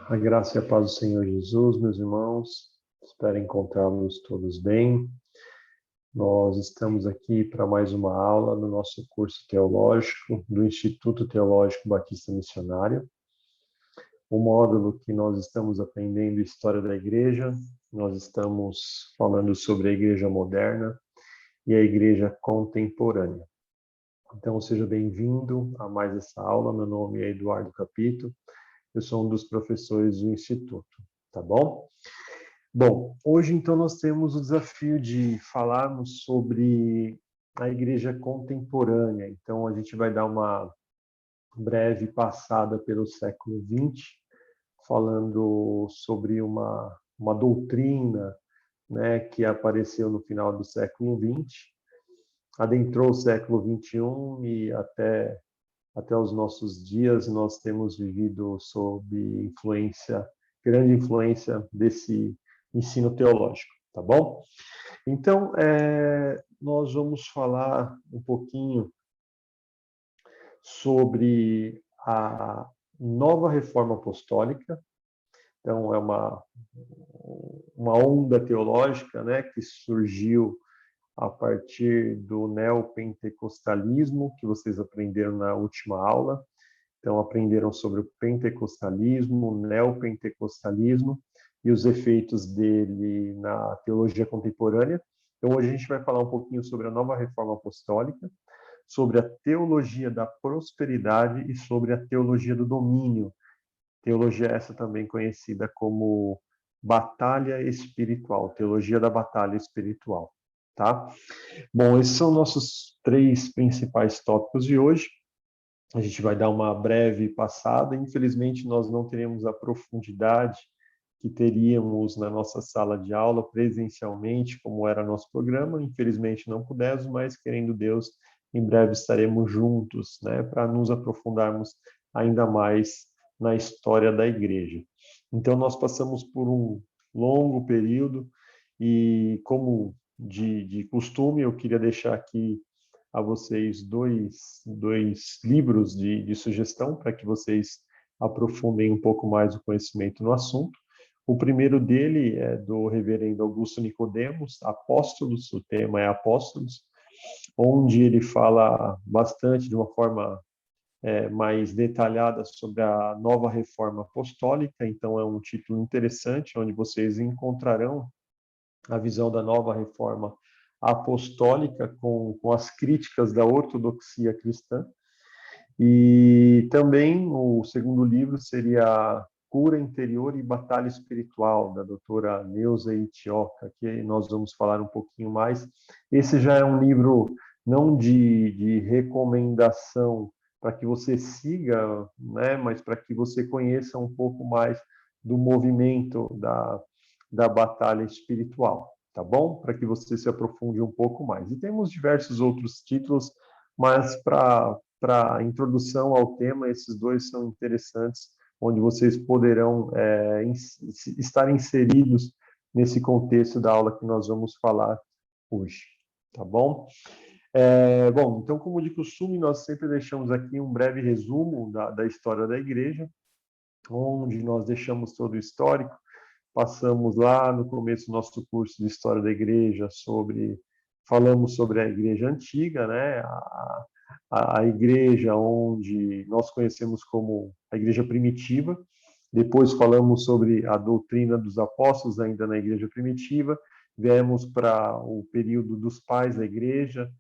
A graça e a paz do Senhor Jesus, meus irmãos. Espero encontrá-los todos bem. Nós estamos aqui para mais uma aula no nosso curso teológico do Instituto Teológico Batista Missionário. O módulo que nós estamos aprendendo História da Igreja, nós estamos falando sobre a Igreja Moderna e a Igreja Contemporânea. Então, seja bem-vindo a mais essa aula. Meu nome é Eduardo Capito. Eu sou um dos professores do Instituto, tá bom? Bom, hoje então nós temos o desafio de falarmos sobre a igreja contemporânea. Então a gente vai dar uma breve passada pelo século XX, falando sobre uma doutrina, né, que apareceu no final do século XX, adentrou o século XXI e até os nossos dias nós temos vivido sob grande influência desse ensino teológico, tá bom? Então, nós vamos falar um pouquinho sobre a nova reforma apostólica. Então, é uma onda teológica, né, que surgiu a partir do neopentecostalismo, que vocês aprenderam na última aula. Então, aprenderam sobre o pentecostalismo, o neopentecostalismo e os efeitos dele na teologia contemporânea. Então, hoje a gente vai falar um pouquinho sobre a nova reforma apostólica, sobre a teologia da prosperidade e sobre a teologia do domínio. Teologia essa também conhecida como batalha espiritual, teologia da batalha espiritual, tá? Bom, esses são nossos 3 principais tópicos de hoje. A gente vai dar uma breve passada. Infelizmente, nós não teremos a profundidade que teríamos na nossa sala de aula presencialmente, como era nosso programa. Infelizmente, não pudemos, mas, querendo Deus, em breve estaremos juntos, né, para nos aprofundarmos ainda mais na história da igreja. Então, nós passamos por um longo período e, como de costume, eu queria deixar aqui a vocês dois livros de sugestão para que vocês aprofundem um pouco mais o conhecimento no assunto. O primeiro dele é do reverendo Augusto Nicodemos, Apóstolos, o tema é Apóstolos, onde ele fala bastante, de uma forma mais detalhada, sobre a nova reforma apostólica. Então é um título interessante, onde vocês encontrarão a visão da nova reforma apostólica com as críticas da ortodoxia cristã. E também o segundo livro seria Cura Interior e Batalha Espiritual, da doutora Neuza Itioca, que nós vamos falar um pouquinho mais. Esse já é um livro não de recomendação para que você siga, né, mas para que você conheça um pouco mais do movimento da batalha espiritual, tá bom? Para que você se aprofunde um pouco mais. E temos diversos outros títulos, mas para introdução ao tema, esses dois são interessantes, onde vocês poderão estar inseridos nesse contexto da aula que nós vamos falar hoje, tá bom? Bom, então, como de costume, nós sempre deixamos aqui um breve resumo da história da igreja, onde nós deixamos todo o histórico. Passamos lá no começo do nosso curso de História da Igreja falamos sobre a Igreja Antiga, né? A igreja onde nós conhecemos como a Igreja Primitiva. Depois falamos sobre a doutrina dos apóstolos, ainda na Igreja Primitiva. Viemos para o período dos pais da Igreja,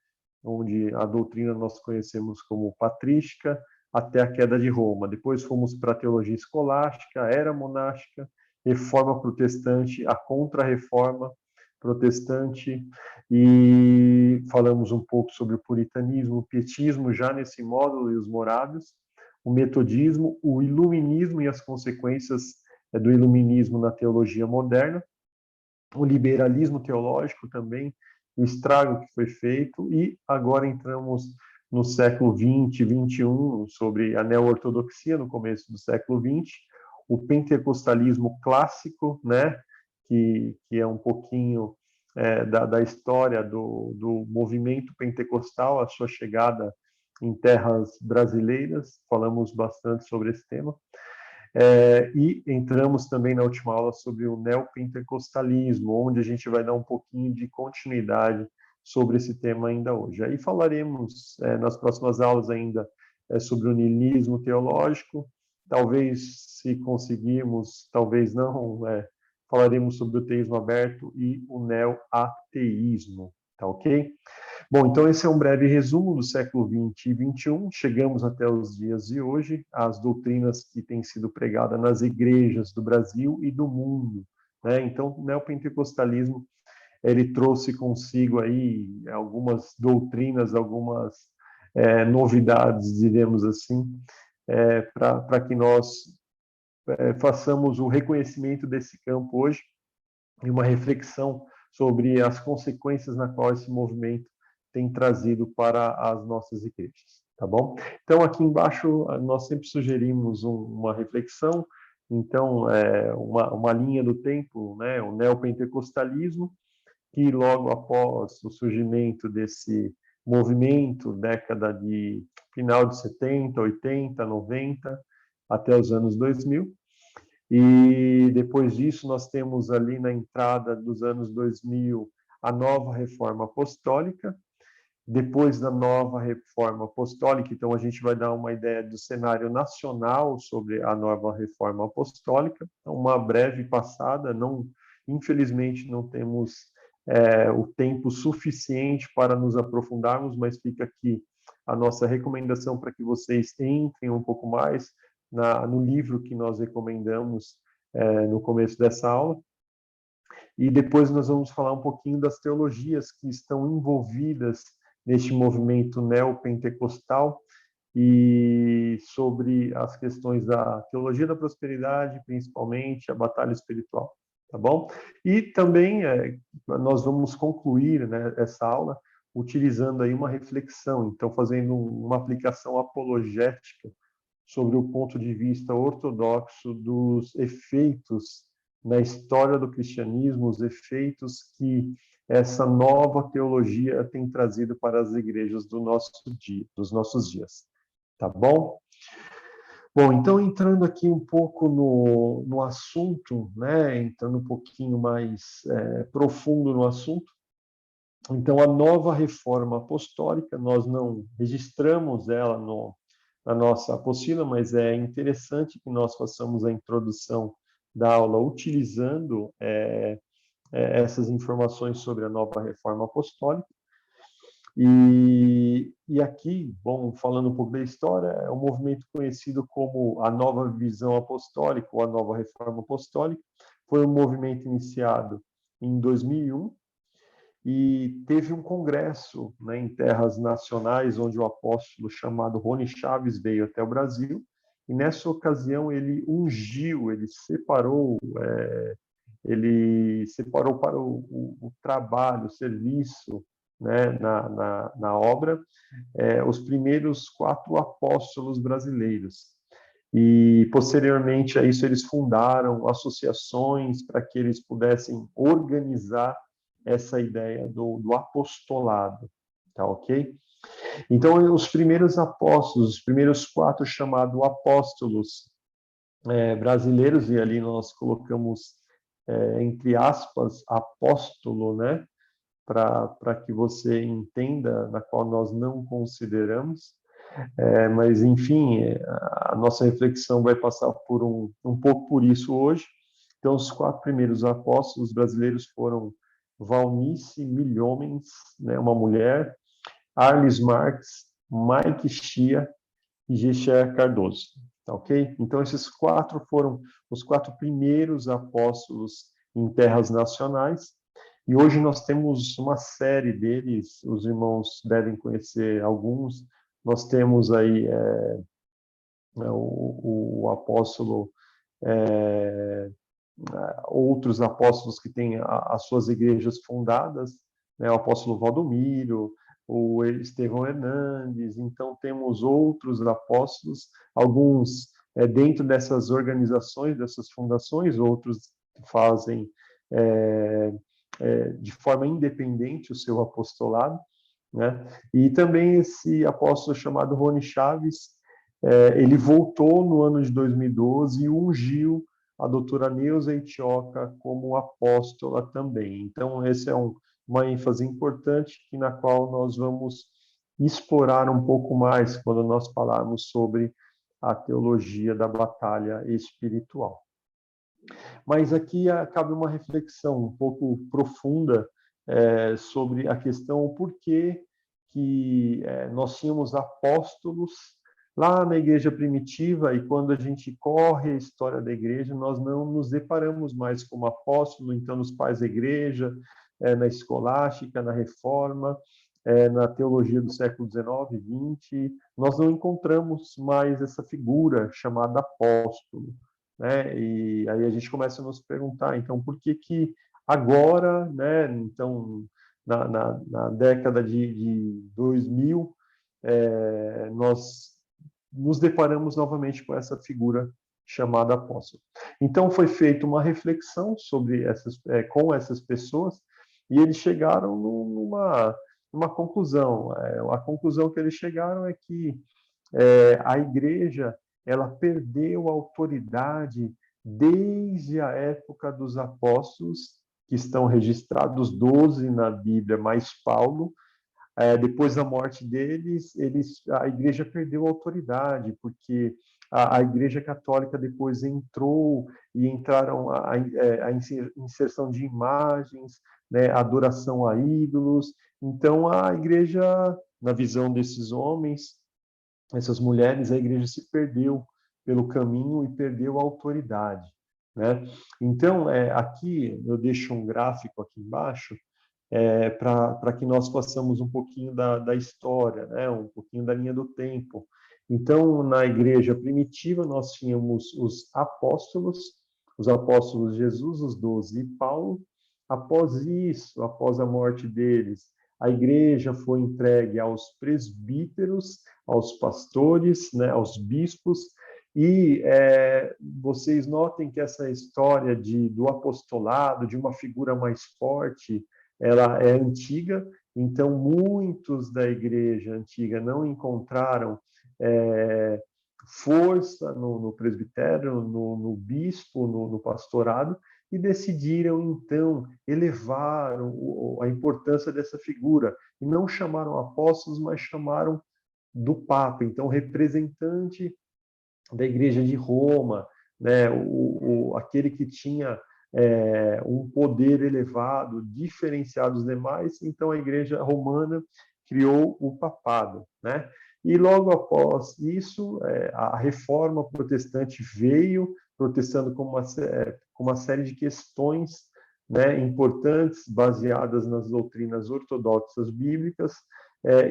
onde a doutrina nós conhecemos como patrística, até a queda de Roma. Depois fomos para a teologia escolástica, a era monástica, reforma protestante, a contra-reforma protestante, e falamos um pouco sobre o puritanismo, o pietismo já nesse módulo e os morávios, o metodismo, o iluminismo e as consequências do iluminismo na teologia moderna, o liberalismo teológico também, o estrago que foi feito, e agora entramos no século XX, XXI, sobre a neo-ortodoxia no começo do século XX, o pentecostalismo clássico, né, que é um pouquinho da história do movimento pentecostal, a sua chegada em terras brasileiras. Falamos bastante sobre esse tema. E entramos também na última aula sobre o neopentecostalismo, onde a gente vai dar um pouquinho de continuidade sobre esse tema ainda hoje. Aí falaremos nas próximas aulas ainda sobre o niilismo teológico, talvez, se conseguirmos, talvez não, falaremos sobre o teísmo aberto e o neoateísmo, tá ok? Bom, então esse é um breve resumo do século XX e XXI. Chegamos até os dias de hoje, as doutrinas que têm sido pregadas nas igrejas do Brasil e do mundo, né? Então, o neopentecostalismo, ele trouxe consigo aí algumas doutrinas, algumas novidades, diremos assim, para que nós façamos o reconhecimento desse campo hoje e uma reflexão sobre as consequências na qual esse movimento tem trazido para as nossas igrejas, tá bom? Então, aqui embaixo, nós sempre sugerimos uma reflexão, então, uma linha do tempo, né, o neopentecostalismo, que logo após o surgimento desse movimento, década de final de 70, 80, 90, até os anos 2000, e depois disso nós temos ali na entrada dos anos 2000 a nova reforma apostólica. Depois da nova reforma apostólica, então a gente vai dar uma ideia do cenário nacional sobre a nova reforma apostólica, uma breve passada, não, infelizmente não temos o tempo suficiente para nos aprofundarmos, mas fica aqui a nossa recomendação para que vocês entrem um pouco mais no livro que nós recomendamos no começo dessa aula. E depois nós vamos falar um pouquinho das teologias que estão envolvidas neste movimento neopentecostal e sobre as questões da teologia da prosperidade, principalmente a batalha espiritual, tá bom? E também nós vamos concluir, né, essa aula utilizando aí uma reflexão, então fazendo uma aplicação apologética sobre o ponto de vista ortodoxo dos efeitos na história do cristianismo, os efeitos que essa nova teologia tem trazido para as igrejas dos nossos dias. Tá bom? Bom, então entrando aqui um pouco no assunto, né, entrando um pouquinho mais profundo no assunto, então a nova reforma apostólica, nós não registramos ela na nossa apostila, mas é interessante que nós façamos a introdução da aula utilizando essas informações sobre a nova reforma apostólica. E aqui, bom, falando um pouco da história, é um movimento conhecido como a Nova Visão Apostólica ou a Nova Reforma Apostólica. Foi um movimento iniciado em 2001 e teve um congresso, né, em terras nacionais, onde o apóstolo chamado Rony Chaves veio até o Brasil, e nessa ocasião ele ungiu, ele separou para o trabalho, o serviço, né, na obra, os primeiros 4 apóstolos brasileiros. E, posteriormente a isso, eles fundaram associações para que eles pudessem organizar essa ideia do apostolado, tá ok? Então, os primeiros apóstolos, os primeiros 4 chamados apóstolos brasileiros, e ali nós colocamos, entre aspas, apóstolo, né? Para que você entenda, na qual nós não consideramos, mas, enfim, a nossa reflexão vai passar por um pouco por isso hoje. Então, os 4 primeiros apóstolos brasileiros foram Valnice Milhomens, né, uma mulher, Arles Marques, Mike Chia e Gexer Cardoso, tá ok? Então, esses 4 foram os 4 primeiros apóstolos em terras nacionais, e hoje nós temos uma série deles, os irmãos devem conhecer alguns. Nós temos aí o apóstolo, outros apóstolos que têm as suas igrejas fundadas, né, o apóstolo Valdomiro, o Estevão Hernandes, então temos outros apóstolos, alguns dentro dessas organizações, dessas fundações, outros fazem de forma independente o seu apostolado, né? E também esse apóstolo chamado Rony Chaves, Ele voltou no ano de 2012 e ungiu a doutora Neuza Itioca como apóstola também. Então, essa é uma ênfase importante na qual nós vamos explorar um pouco mais quando nós falarmos sobre a teologia da batalha espiritual. Mas aqui cabe uma reflexão um pouco profunda sobre a questão o porquê que nós tínhamos apóstolos lá na igreja primitiva, e quando a gente corre a história da igreja, nós não nos deparamos mais como apóstolo, então nos pais da igreja, na escolástica, na reforma, na teologia do século XIX, XX, nós não encontramos mais essa figura chamada apóstolo, né? E aí a gente começa a nos perguntar, então, por que agora, né? Então, na década de 2000, nós nos deparamos novamente com essa figura chamada apóstolo. Então, foi feita uma reflexão sobre com essas pessoas, e eles chegaram numa conclusão. A conclusão que eles chegaram é que a igreja ela perdeu a autoridade desde a época dos apóstolos, que estão registrados 12 na Bíblia, mais Paulo. Depois da morte deles, a igreja perdeu a autoridade, porque a igreja católica depois entrou e entraram a inserção de imagens, né, adoração a ídolos. Então, a igreja, na visão desses homens, essas mulheres, a igreja se perdeu pelo caminho e perdeu a autoridade, né? Então, aqui eu deixo um gráfico aqui embaixo, para que nós possamos um pouquinho da história, né? Um pouquinho da linha do tempo. Então, na igreja primitiva, nós tínhamos os apóstolos Jesus, os 12 e Paulo. Após isso, após a morte deles, a igreja foi entregue aos presbíteros, aos pastores, né, aos bispos, e vocês notem que essa história do apostolado, de uma figura mais forte, ela é antiga, então muitos da igreja antiga não encontraram força no presbitério, no bispo, no pastorado, e decidiram, então, elevar a importância dessa figura. E não chamaram apóstolos, mas chamaram do Papa, então, representante da Igreja de Roma, né? Aquele que tinha um poder elevado, diferenciado dos demais. Então, a Igreja Romana criou o papado, né? E logo após isso, a reforma protestante veio, protestando com uma série de questões, né, importantes, baseadas nas doutrinas ortodoxas bíblicas,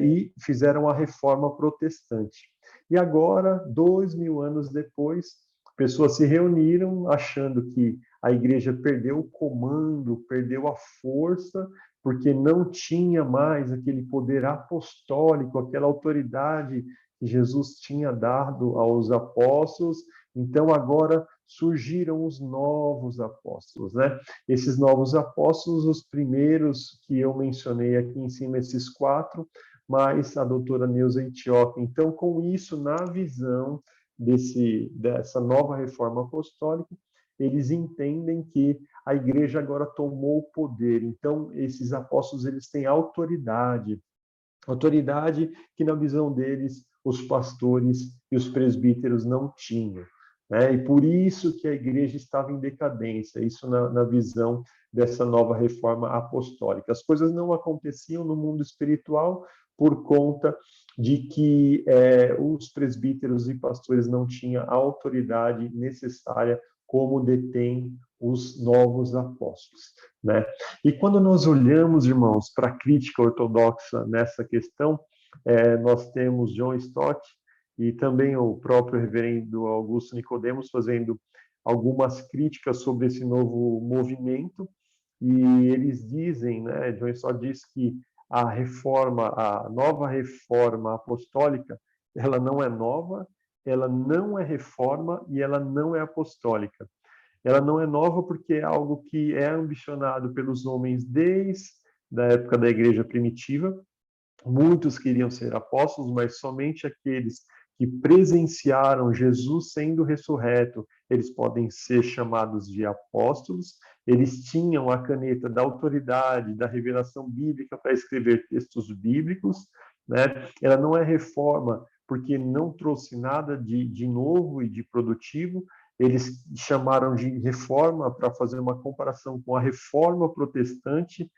e fizeram a reforma protestante. E agora, 2000 anos depois, pessoas se reuniram achando que a igreja perdeu o comando, perdeu a força, porque não tinha mais aquele poder apostólico, aquela autoridade que Jesus tinha dado aos apóstolos. Então, agora surgiram os novos apóstolos, né? Esses novos apóstolos, os primeiros que eu mencionei aqui em cima, esses 4, mais a doutora Neuza Itioca. Então, com isso, na visão dessa nova reforma apostólica, eles entendem que a igreja agora tomou o poder. Então, esses apóstolos eles têm autoridade que, na visão deles, os pastores e os presbíteros não tinham, né? E por isso que a igreja estava em decadência, isso na visão dessa nova reforma apostólica. As coisas não aconteciam no mundo espiritual por conta de que os presbíteros e pastores não tinham a autoridade necessária como detém os novos apóstolos, né? E quando nós olhamos, irmãos, para a crítica ortodoxa nessa questão, nós temos John Stott e também o próprio reverendo Augusto Nicodemos fazendo algumas críticas sobre esse novo movimento, e eles dizem, né, John Stott diz que a nova reforma apostólica, ela não é nova, ela não é reforma e ela não é apostólica. Ela não é nova porque é algo que é ambicionado pelos homens desde a época da igreja primitiva. Muitos queriam ser apóstolos, mas somente aqueles que presenciaram Jesus sendo ressurreto, eles podem ser chamados de apóstolos. Eles tinham a caneta da autoridade, da revelação bíblica para escrever textos bíblicos, né? Ela não é reforma porque não trouxe nada de novo e de produtivo. Eles chamaram de reforma para fazer uma comparação com a reforma protestante,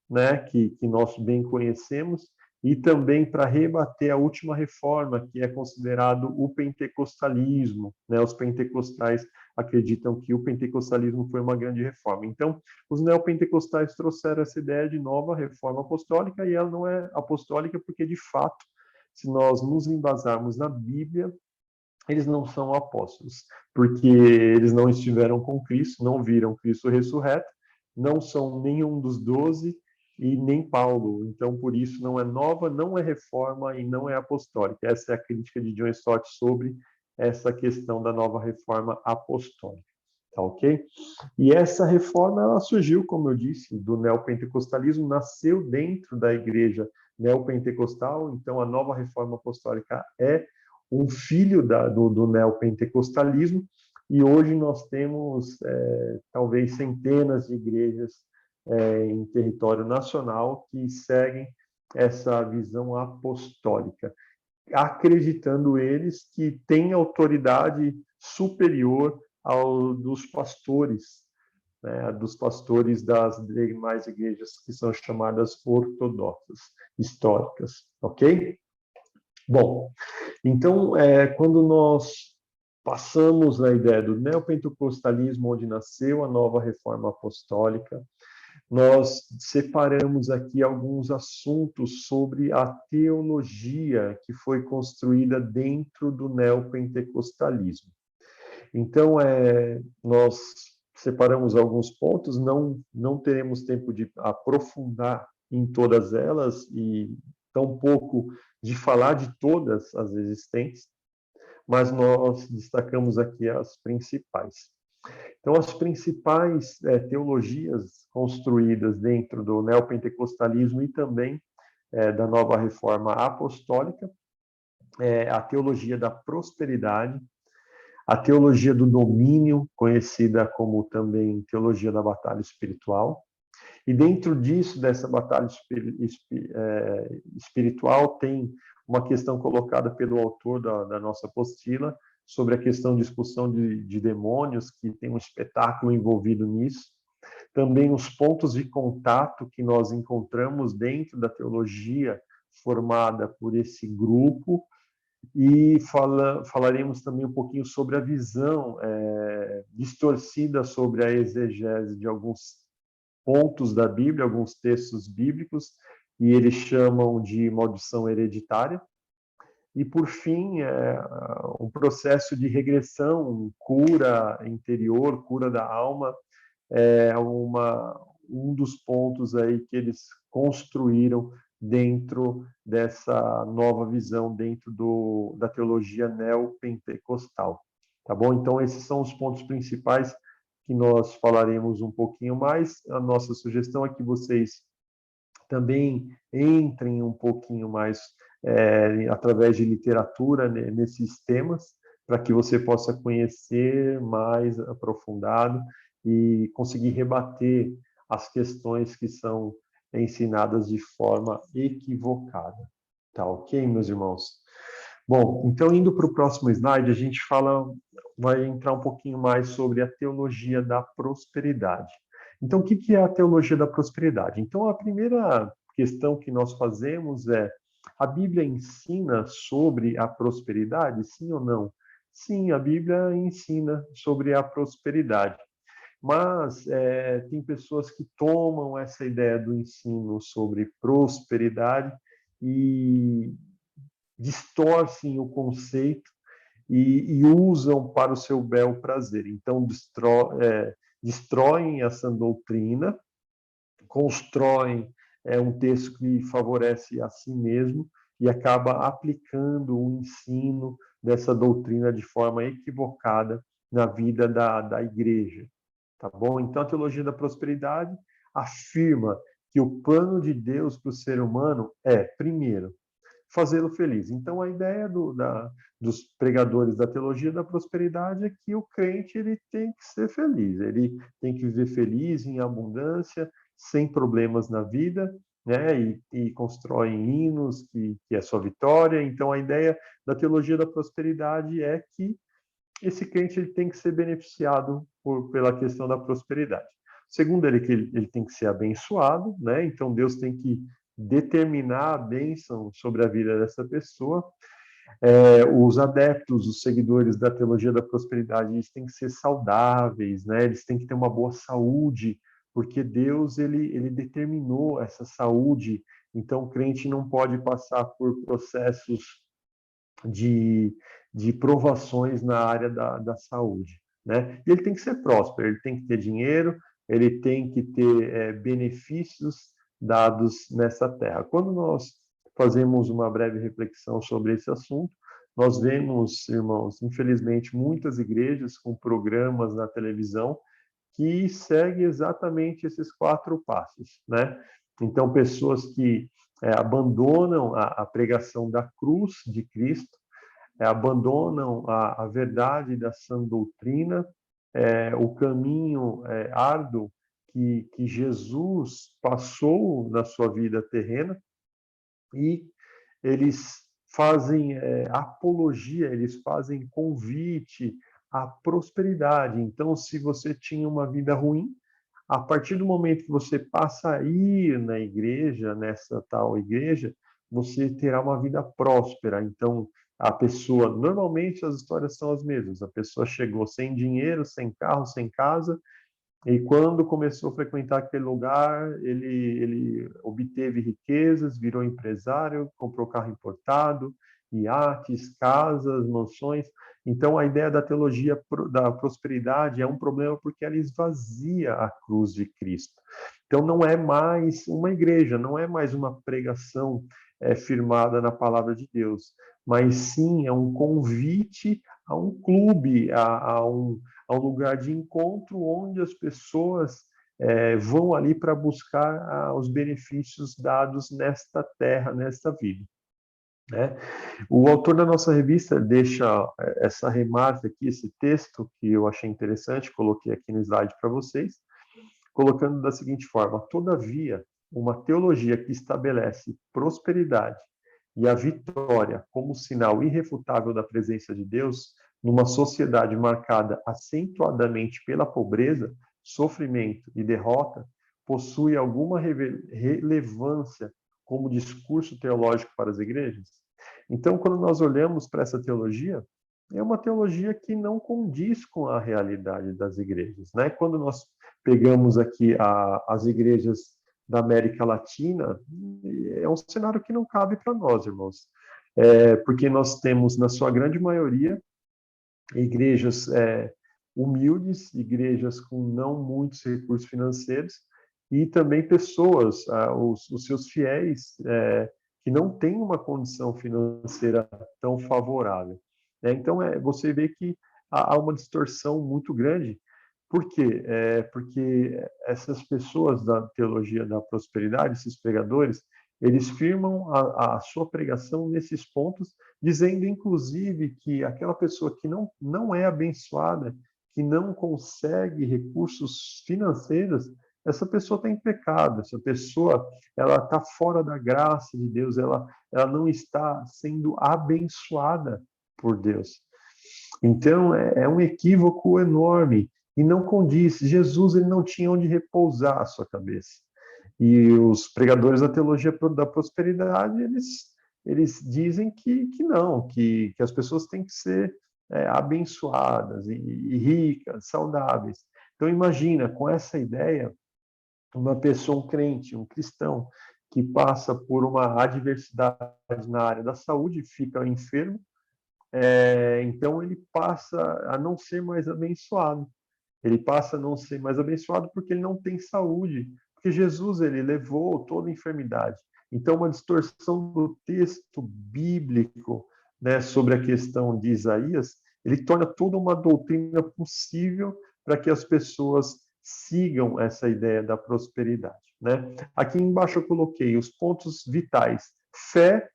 né, que nós bem conhecemos, e também para rebater a última reforma, que é considerado o pentecostalismo, né? Os pentecostais acreditam que o pentecostalismo foi uma grande reforma. Então, os neopentecostais trouxeram essa ideia de nova reforma apostólica, e ela não é apostólica porque, de fato, se nós nos embasarmos na Bíblia, eles não são apóstolos, porque eles não estiveram com Cristo, não viram Cristo ressurreto, não são nenhum dos 12 e nem Paulo. Então, por isso, não é nova, não é reforma e não é apostólica. Essa é a crítica de John Stott sobre essa questão da nova reforma apostólica. Tá ok? E essa reforma, ela surgiu, como eu disse, do neopentecostalismo, nasceu dentro da igreja neopentecostal. Então, a nova reforma apostólica é um filho do neopentecostalismo, e hoje nós temos talvez centenas de igrejas em território nacional que seguem essa visão apostólica, acreditando eles que têm autoridade superior ao dos pastores, né, dos pastores das demais igrejas que são chamadas ortodoxas, históricas, ok? Bom, então, quando nós passamos na ideia do neopentecostalismo, onde nasceu a nova reforma apostólica, nós separamos aqui alguns assuntos sobre a teologia que foi construída dentro do neopentecostalismo. Então, nós separamos alguns pontos, não teremos tempo de aprofundar em todas elas e tampouco de falar de todas as existentes, mas nós destacamos aqui as principais. Então, as principais teologias construídas dentro do neopentecostalismo e também da nova reforma apostólica é a teologia da prosperidade, a teologia do domínio, conhecida como também teologia da batalha espiritual. E dentro disso, dessa batalha espiritual, tem uma questão colocada pelo autor da nossa apostila sobre a questão de expulsão de demônios, que tem um espetáculo envolvido nisso. Também os pontos de contato que nós encontramos dentro da teologia formada por esse grupo, e falaremos também um pouquinho sobre a visão distorcida sobre a exegese de alguns pontos da Bíblia, alguns textos bíblicos, e eles chamam de maldição hereditária. E, por fim, um processo de regressão, cura interior, cura da alma, é um dos pontos aí que eles construíram dentro dessa nova visão, dentro da teologia neopentecostal. Tá bom? Então, esses são os pontos principais que nós falaremos um pouquinho mais. A nossa sugestão é que vocês também entrem um pouquinho mais através de literatura nesses temas, para que você possa conhecer mais aprofundado e conseguir rebater as questões que são ensinadas de forma equivocada. Tá ok, meus irmãos? Bom, então indo para o próximo slide, a gente vai entrar um pouquinho mais sobre a teologia da prosperidade. Então, o que é a teologia da prosperidade? Então, a primeira questão que nós fazemos é: a Bíblia ensina sobre a prosperidade, sim ou não? Sim, a Bíblia ensina sobre a prosperidade. Mas tem pessoas que tomam essa ideia do ensino sobre prosperidade e distorcem o conceito e usam para o seu bel prazer. Então, destroem essa doutrina, constroem um texto que favorece a si mesmo e acaba aplicando o ensino dessa doutrina de forma equivocada na vida da igreja. Tá bom? Então, a teologia da prosperidade afirma que o plano de Deus para o ser humano é, primeiro, fazê-lo feliz. Então, a ideia dos pregadores da teologia da prosperidade é que o crente ele tem que ser feliz, ele tem que viver feliz, em abundância, sem problemas na vida, né? E constroem hinos que é sua vitória. Então, a ideia da teologia da prosperidade é que esse crente ele tem que ser beneficiado pela questão da prosperidade. Segundo ele, que ele tem que ser abençoado, né? Então, Deus tem que determinar a bênção sobre a vida dessa pessoa. Os adeptos, os seguidores da teologia da prosperidade, eles têm que ser saudáveis, né? Eles têm que ter uma boa saúde, porque Deus ele determinou essa saúde. Então, o crente não pode passar por processos de, de provações na área da saúde, né? E ele tem que ser próspero, ele tem que ter dinheiro, ele tem que ter benefícios dados nessa terra. Quando nós fazemos uma breve reflexão sobre esse assunto, nós vemos, irmãos, infelizmente, muitas igrejas com programas na televisão que seguem exatamente esses 4 passos, né? Então, pessoas que abandonam a pregação da cruz de Cristo, abandonam a verdade da sã doutrina, o caminho árduo que Jesus passou na sua vida terrena, e eles fazem apologia, eles fazem convite à prosperidade. Então, se você tinha uma vida ruim, a partir do momento que você passa a ir na igreja, nessa tal igreja, você terá uma vida próspera. Então, a pessoa, normalmente as histórias são as mesmas. A pessoa chegou sem dinheiro, sem carro, sem casa, e quando começou a frequentar aquele lugar, ele obteve riquezas, virou empresário, comprou carro importado, iates, casas, mansões. Então, a ideia da teologia da prosperidade é um problema porque ela esvazia a cruz de Cristo. Então, não é mais uma igreja, não é mais uma pregação firmada na palavra de Deus, mas sim é um convite a um clube, a um lugar de encontro onde as pessoas vão ali para buscar os benefícios dados nesta terra, nesta vida, né? O autor da nossa revista deixa essa remarca aqui, esse texto que eu achei interessante, coloquei aqui no slide para vocês, colocando da seguinte forma: todavia, uma teologia que estabelece prosperidade e a vitória como sinal irrefutável da presença de Deus numa sociedade marcada acentuadamente pela pobreza, sofrimento e derrota, possui alguma relevância como discurso teológico para as igrejas? Então, quando nós olhamos para essa teologia, é uma teologia que não condiz com a realidade das igrejas, né? Quando nós pegamos aqui as igrejas da América Latina, é um cenário que não cabe para nós, irmãos. Porque nós temos, na sua grande maioria, igrejas humildes, igrejas com não muitos recursos financeiros, e também pessoas, os seus fiéis, que não têm uma condição financeira tão favorável. Então, você vê que há uma distorção muito grande. Por quê? Porque essas pessoas da teologia da prosperidade, esses pregadores, eles firmam a sua pregação nesses pontos, dizendo, inclusive, que aquela pessoa que não é abençoada, que não consegue recursos financeiros, essa pessoa está em pecado, essa pessoa ela está fora da graça de Deus, ela não está sendo abençoada por Deus. Então, é um equívoco enorme e não condiz. Jesus ele não tinha onde repousar a sua cabeça. E os pregadores da teologia da prosperidade, eles dizem que não, que as pessoas têm que ser abençoadas e ricas, saudáveis. Então, imagina, com essa ideia, uma pessoa, um crente, um cristão, que passa por uma adversidade na área da saúde, fica enfermo, então ele passa a não ser mais abençoado. Ele passa a não ser mais abençoado porque ele não tem saúde, porque Jesus ele levou toda a enfermidade. Então, uma distorção do texto bíblico, né, sobre a questão de Isaías, ele torna toda uma doutrina possível para que as pessoas sigam essa ideia da prosperidade, né? Aqui embaixo eu coloquei os pontos vitais: fé,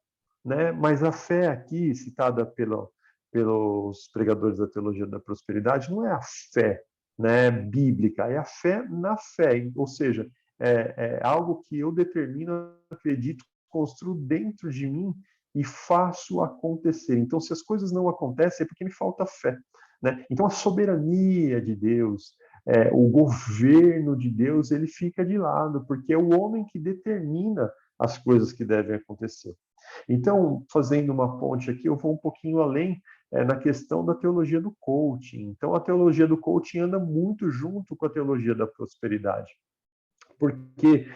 né? Mas a fé aqui, citada pelos pregadores da teologia da prosperidade, não é a fé, né, bíblica, é a fé na fé, ou seja, é algo que eu determino, acredito, construo dentro de mim e faço acontecer. Então, se as coisas não acontecem, é porque me falta fé, né? Então, a soberania de Deus, o governo de Deus, ele fica de lado, porque é o homem que determina as coisas que devem acontecer. Então, fazendo uma ponte aqui, eu vou um pouquinho além na questão da teologia do coaching. Então, a teologia do coaching anda muito junto com a teologia da prosperidade, porque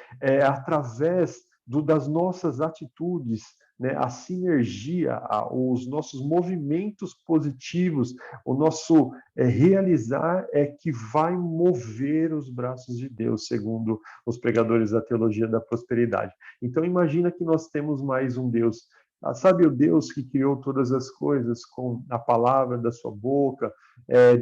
através das nossas atitudes, né, a sinergia, os nossos movimentos positivos, o nosso realizar é que vai mover os braços de Deus, segundo os pregadores da teologia da prosperidade. Então, imagina que nós temos mais um Deus. Sabe o Deus que criou todas as coisas com a palavra da sua boca,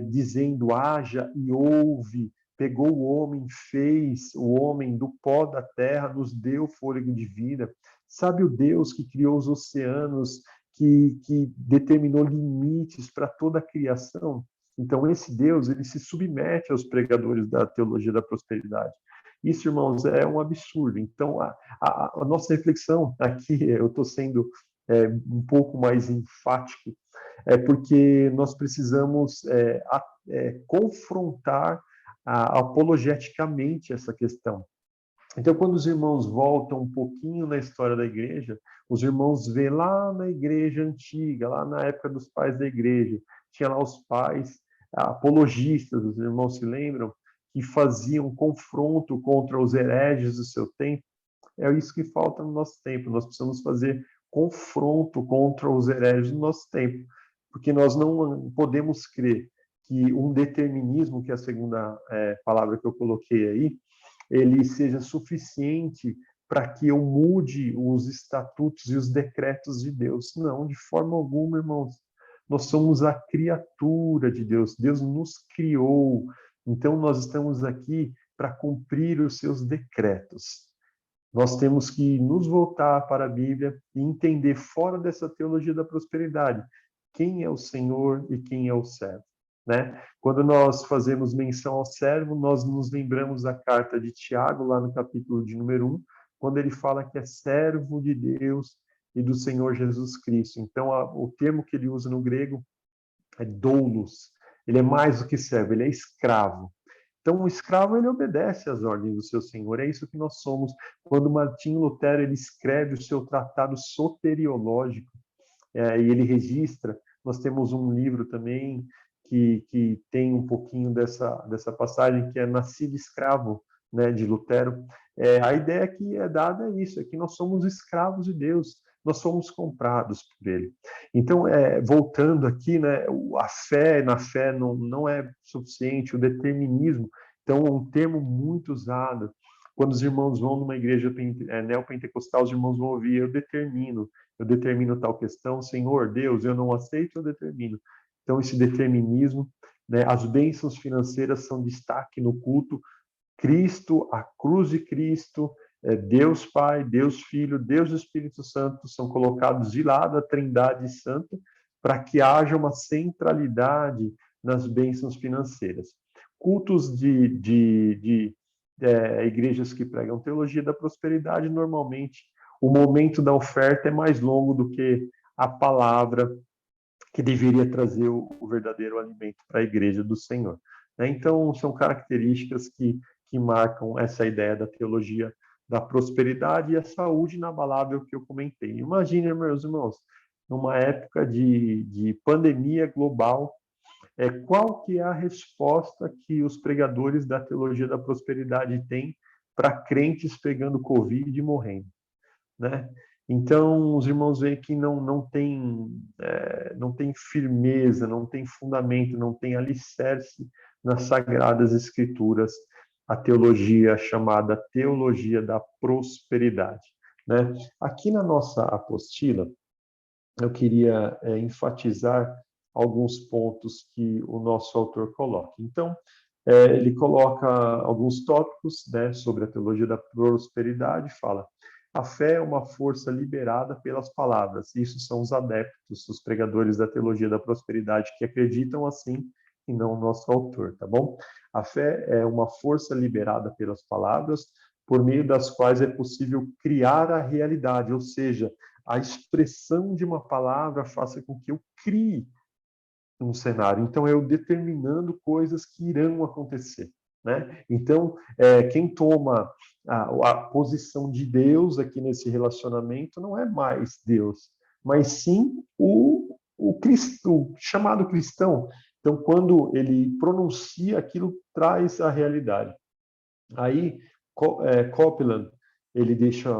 dizendo haja e ouve, pegou o homem, fez o homem do pó da terra, nos deu fôlego de vida. Sabe o Deus que criou os oceanos, que determinou limites para toda a criação? Então, esse Deus, ele se submete aos pregadores da teologia da prosperidade. Isso, irmãos, é um absurdo. Então, a nossa reflexão aqui, eu estou sendo um pouco mais enfático, porque nós precisamos confrontar apologeticamente essa questão. Então, quando os irmãos voltam um pouquinho na história da igreja, os irmãos vê lá na igreja antiga, lá na época dos pais da igreja, tinha lá os pais apologistas, os irmãos se lembram, que faziam confronto contra os hereges do seu tempo. É isso que falta no nosso tempo. Nós precisamos fazer confronto contra os hereges do nosso tempo, porque nós não podemos crer que um determinismo, que é a segunda palavra que eu coloquei aí, ele seja suficiente para que eu mude os estatutos e os decretos de Deus. Não, de forma alguma, irmãos. Nós somos a criatura de Deus. Deus nos criou. Então, nós estamos aqui para cumprir os seus decretos. Nós temos que nos voltar para a Bíblia e entender, fora dessa teologia da prosperidade, quem é o Senhor e quem é o servo. Né? Quando nós fazemos menção ao servo, nós nos lembramos da carta de Tiago, lá no capítulo de número 1, quando ele fala que é servo de Deus e do Senhor Jesus Cristo. Então, o termo que ele usa no grego é doulos. Ele é mais do que servo, ele é escravo. Então, o escravo, ele obedece às ordens do seu senhor. É isso que nós somos. Quando Martinho Lutero ele escreve o seu tratado soteriológico, e ele registra, nós temos um livro também que tem um pouquinho dessa passagem, que é Nascido Escravo, né, de Lutero. A ideia que é dada é isso, é que nós somos escravos de Deus, nós somos comprados por Ele. Então, voltando aqui, né, a fé na fé não é suficiente, o determinismo. Então, é um termo muito usado. Quando os irmãos vão numa igreja neopentecostal, os irmãos vão ouvir, eu determino tal questão, Senhor, Deus, eu não aceito, eu determino. Então, esse determinismo, né, as bênçãos financeiras são destaque no culto, Cristo, a cruz de Cristo, Deus Pai, Deus Filho, Deus Espírito Santo são colocados de lado a Trindade Santa para que haja uma centralidade nas bênçãos financeiras. Cultos de igrejas que pregam teologia da prosperidade, normalmente o momento da oferta é mais longo do que a palavra que deveria trazer o verdadeiro alimento para a igreja do Senhor. Então, são características que marcam essa ideia da teologia da prosperidade e a saúde inabalável que eu comentei. Imagine, meus irmãos, numa época de pandemia global, qual que é a resposta que os pregadores da teologia da prosperidade têm para crentes pegando Covid e morrendo, né? Então, os irmãos veem que não tem firmeza, não tem fundamento, não tem alicerce nas Sagradas Escrituras, a teologia chamada teologia da prosperidade, né? Aqui na nossa apostila, eu queria enfatizar alguns pontos que o nosso autor coloca. Então, ele coloca alguns tópicos, né, sobre a teologia da prosperidade, fala: A fé é uma força liberada pelas palavras. Isso são os adeptos, os pregadores da teologia da prosperidade que acreditam assim e não o nosso autor, tá bom? A fé é uma força liberada pelas palavras, por meio das quais é possível criar a realidade, ou seja, a expressão de uma palavra faça com que eu crie um cenário. Então, é eu determinando coisas que irão acontecer. Né? Então, quem toma a posição de Deus aqui nesse relacionamento não é mais Deus, mas sim o chamado cristão. Então, quando ele pronuncia, aquilo traz a realidade. Aí, Copeland, ele deixa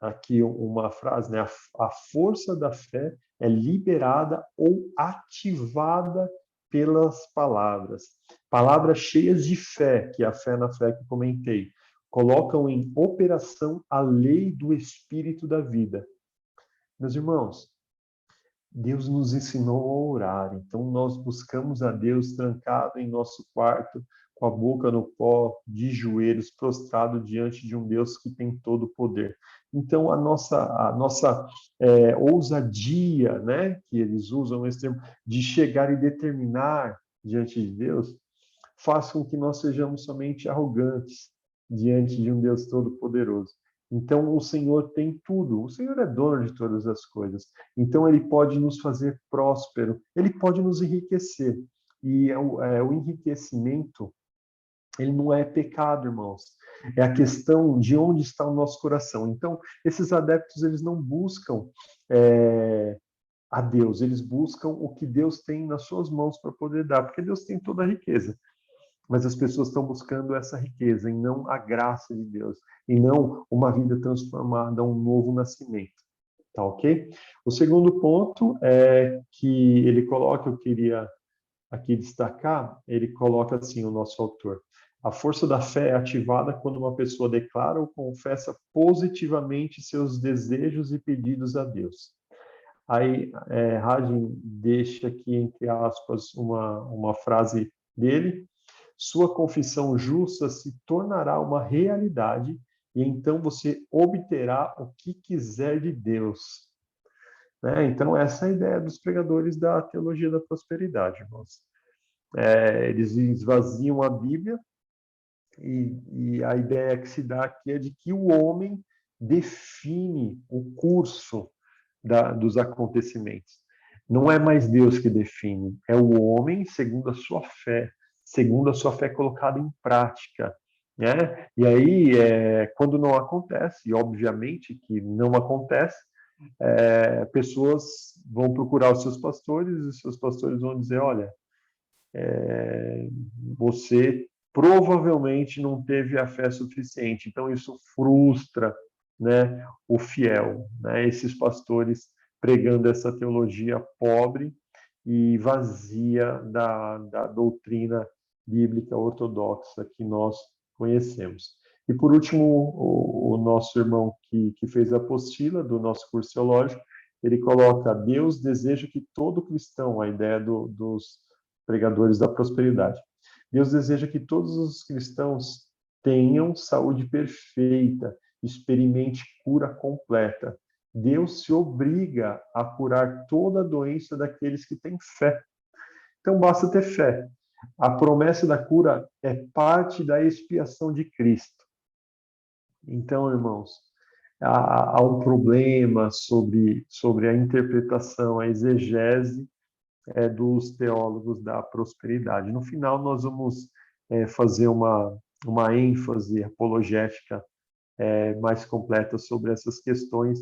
aqui uma frase, né? A força da fé é liberada ou ativada pelas palavras. Palavras cheias de fé, que é a fé na fé que comentei, colocam em operação a lei do Espírito da vida. Meus irmãos, Deus nos ensinou a orar, então nós buscamos a Deus trancado em nosso quarto, com a boca no pó, de joelhos, prostrado diante de um Deus que tem todo o poder. Então a nossa ousadia, né, que eles usam esse termo, de chegar e determinar diante de Deus, faz com que nós sejamos somente arrogantes diante de um Deus todo-poderoso. Então, o Senhor tem tudo. O Senhor é dono de todas as coisas. Então, Ele pode nos fazer próspero. Ele pode nos enriquecer. E o enriquecimento, ele não é pecado, irmãos. É a questão de onde está o nosso coração. Então, esses adeptos, eles não buscam a Deus. Eles buscam o que Deus tem nas suas mãos para poder dar. Porque Deus tem toda a riqueza. Mas as pessoas estão buscando essa riqueza, e não a graça de Deus, e não uma vida transformada, um novo nascimento. Tá ok? O segundo ponto é que ele coloca, eu queria aqui destacar, ele coloca assim, o nosso autor: a força da fé é ativada quando uma pessoa declara ou confessa positivamente seus desejos e pedidos a Deus. Aí, Hagin deixa aqui, entre aspas, uma frase dele: sua confissão justa se tornará uma realidade e então você obterá o que quiser de Deus. Né? Então, essa é a ideia dos pregadores da teologia da prosperidade, irmãos. Eles esvaziam a Bíblia e a ideia que se dá aqui é de que o homem define o curso dos acontecimentos. Não é mais Deus que define, é o homem segundo a sua fé colocada em prática. Né? E aí, quando não acontece, e obviamente que não acontece, pessoas vão procurar os seus pastores, e os seus pastores vão dizer: olha, você provavelmente não teve a fé suficiente. Então, isso frustra, né, o fiel, né? Esses pastores pregando essa teologia pobre e vazia da doutrina bíblica ortodoxa que nós conhecemos. E, por último, o nosso irmão que fez a apostila do nosso curso teológico, ele coloca: Deus deseja que todo cristão, a ideia dos pregadores da prosperidade, Deus deseja que todos os cristãos tenham saúde perfeita, experimente cura completa. Deus se obriga a curar toda a doença daqueles que têm fé. Então, basta ter fé. A promessa da cura é parte da expiação de Cristo. Então, irmãos, há um problema sobre a interpretação, a exegese dos teólogos da prosperidade. No final, nós vamos fazer uma ênfase apologética mais completa sobre essas questões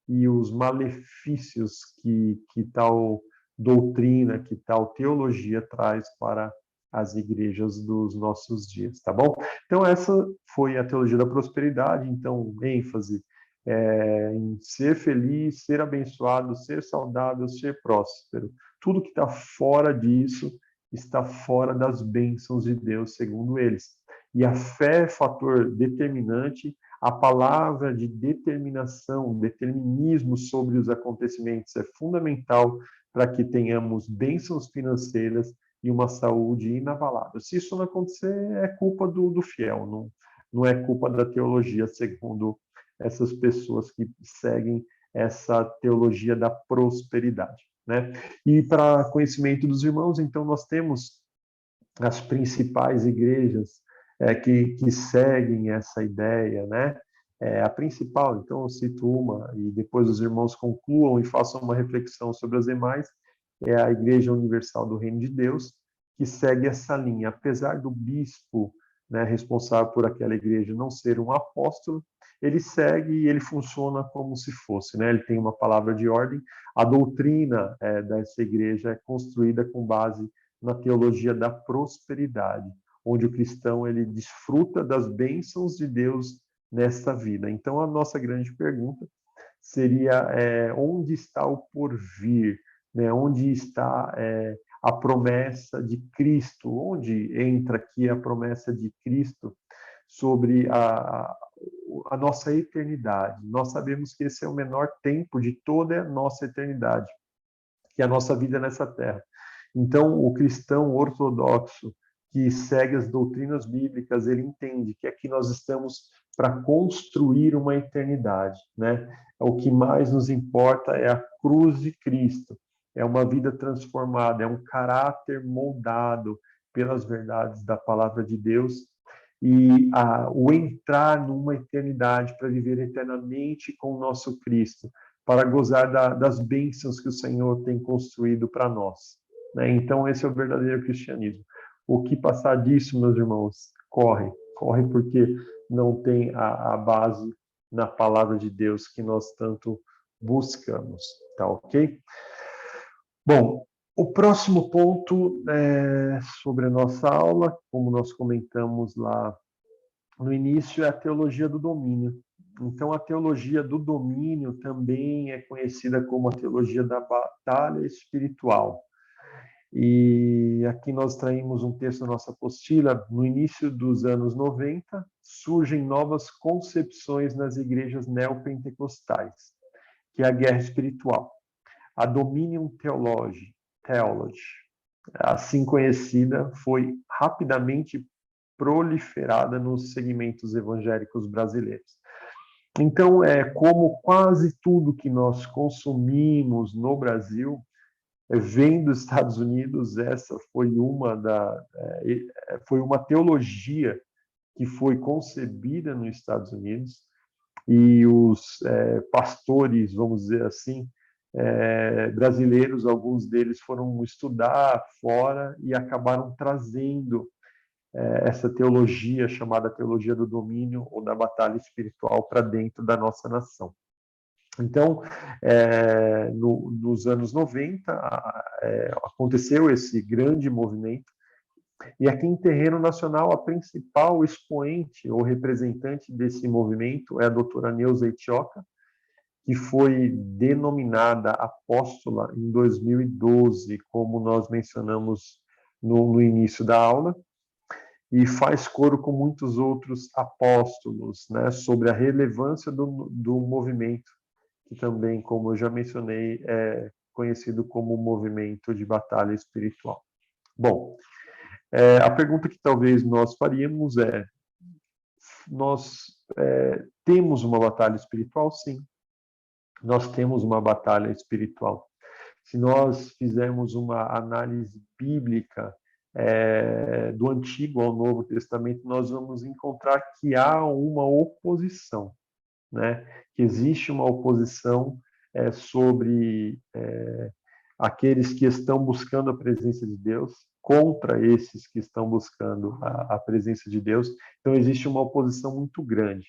e os malefícios que tal doutrina, que tal teologia traz para as igrejas dos nossos dias, tá bom? Então, essa foi a teologia da prosperidade, então, ênfase em ser feliz, ser abençoado, ser saudável, ser próspero. Tudo que está fora disso está fora das bênçãos de Deus, segundo eles. E a fé é fator determinante, a palavra de determinação, determinismo sobre os acontecimentos é fundamental para que tenhamos bênçãos financeiras e uma saúde inabalável. Se isso não acontecer, é culpa do fiel, não é culpa da teologia, segundo essas pessoas que seguem essa teologia da prosperidade, né? E para conhecimento dos irmãos, então nós temos as principais igrejas que seguem essa ideia, né? A principal, então eu cito uma e depois os irmãos concluam e façam uma reflexão sobre as demais, é a Igreja Universal do Reino de Deus, que segue essa linha. Apesar do bispo, né, responsável por aquela igreja não ser um apóstolo, ele segue e ele funciona como se fosse, né? Ele tem uma palavra de ordem. A doutrina dessa igreja é construída com base na teologia da prosperidade, onde o cristão ele desfruta das bênçãos de Deus nesta vida. Então, a nossa grande pergunta seria onde está o porvir, né? Onde está a promessa de Cristo? Onde entra aqui a promessa de Cristo sobre a nossa eternidade? Nós sabemos que esse é o menor tempo de toda a nossa eternidade, que é a nossa vida nessa terra. Então, o cristão ortodoxo que segue as doutrinas bíblicas, ele entende que aqui nós estamos para construir uma eternidade, né? O que mais nos importa é a cruz de Cristo, é uma vida transformada, é um caráter moldado pelas verdades da palavra de Deus e o entrar numa eternidade para viver eternamente com o nosso Cristo, para gozar das bênçãos que o Senhor tem construído para nós, né? Então, esse é o verdadeiro cristianismo. O que passar disso, meus irmãos, corre porque não tem a base na palavra de Deus que nós tanto buscamos, tá ok? Bom, o próximo ponto sobre a nossa aula, como nós comentamos lá no início, é a teologia do domínio. Então, a teologia do domínio também é conhecida como a teologia da batalha espiritual. E aqui nós traímos um texto da nossa apostila. No início dos anos 90, surgem novas concepções nas igrejas neopentecostais, que é a guerra espiritual, a Dominion Theology, assim conhecida, foi rapidamente proliferada nos segmentos evangélicos brasileiros. Então, como quase tudo que nós consumimos no Brasil vem dos Estados Unidos, essa foi foi uma teologia que foi concebida nos Estados Unidos e os pastores, vamos dizer assim, brasileiros, alguns deles foram estudar fora e acabaram trazendo essa teologia chamada teologia do domínio ou da batalha espiritual para dentro da nossa nação. Então, nos anos 90, aconteceu esse grande movimento, e aqui em terreno nacional, a principal expoente ou representante desse movimento é a doutora Neuza Itioca, que foi denominada apóstola em 2012, como nós mencionamos no início da aula, e faz coro com muitos outros apóstolos, né, sobre a relevância do movimento, que também, como eu já mencionei, é conhecido como movimento de batalha espiritual. Bom, a pergunta que talvez nós faríamos nós temos uma batalha espiritual? Sim, nós temos uma batalha espiritual. Se nós fizermos uma análise bíblica do Antigo ao Novo Testamento, nós vamos encontrar que há uma oposição, né? Que existe uma oposição sobre aqueles que estão buscando a presença de Deus contra esses que estão buscando a presença de Deus. Então, existe uma oposição muito grande.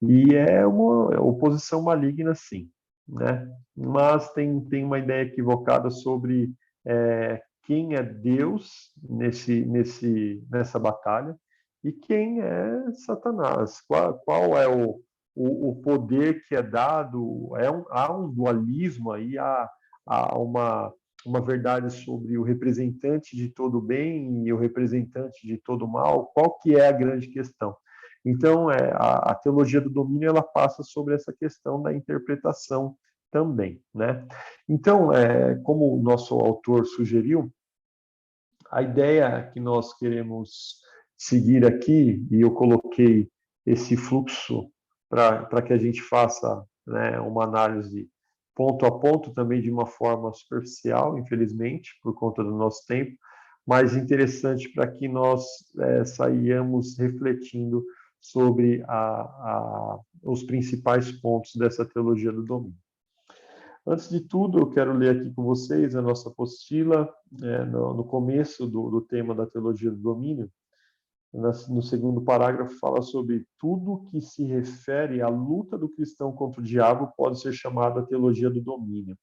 E é uma oposição maligna, sim, né? Mas tem uma ideia equivocada sobre quem é Deus nessa batalha e quem é Satanás. Qual é o poder que é dado? Há um dualismo aí, há uma verdade sobre o representante de todo bem e o representante de todo mal. Qual que é a grande questão? Então, a teologia do domínio ela passa sobre essa questão da interpretação também, né? Então, como o nosso autor sugeriu, a ideia que nós queremos seguir aqui, e eu coloquei esse fluxo para que a gente faça, né, uma análise ponto a ponto, também de uma forma superficial, infelizmente, por conta do nosso tempo, mas interessante para que nós saiamos refletindo sobre os principais pontos dessa teologia do domínio. Antes de tudo, eu quero ler aqui com vocês a nossa apostila, no começo do tema da teologia do domínio. No segundo parágrafo, fala sobre tudo que se refere à luta do cristão contra o diabo pode ser chamada teologia do domínio.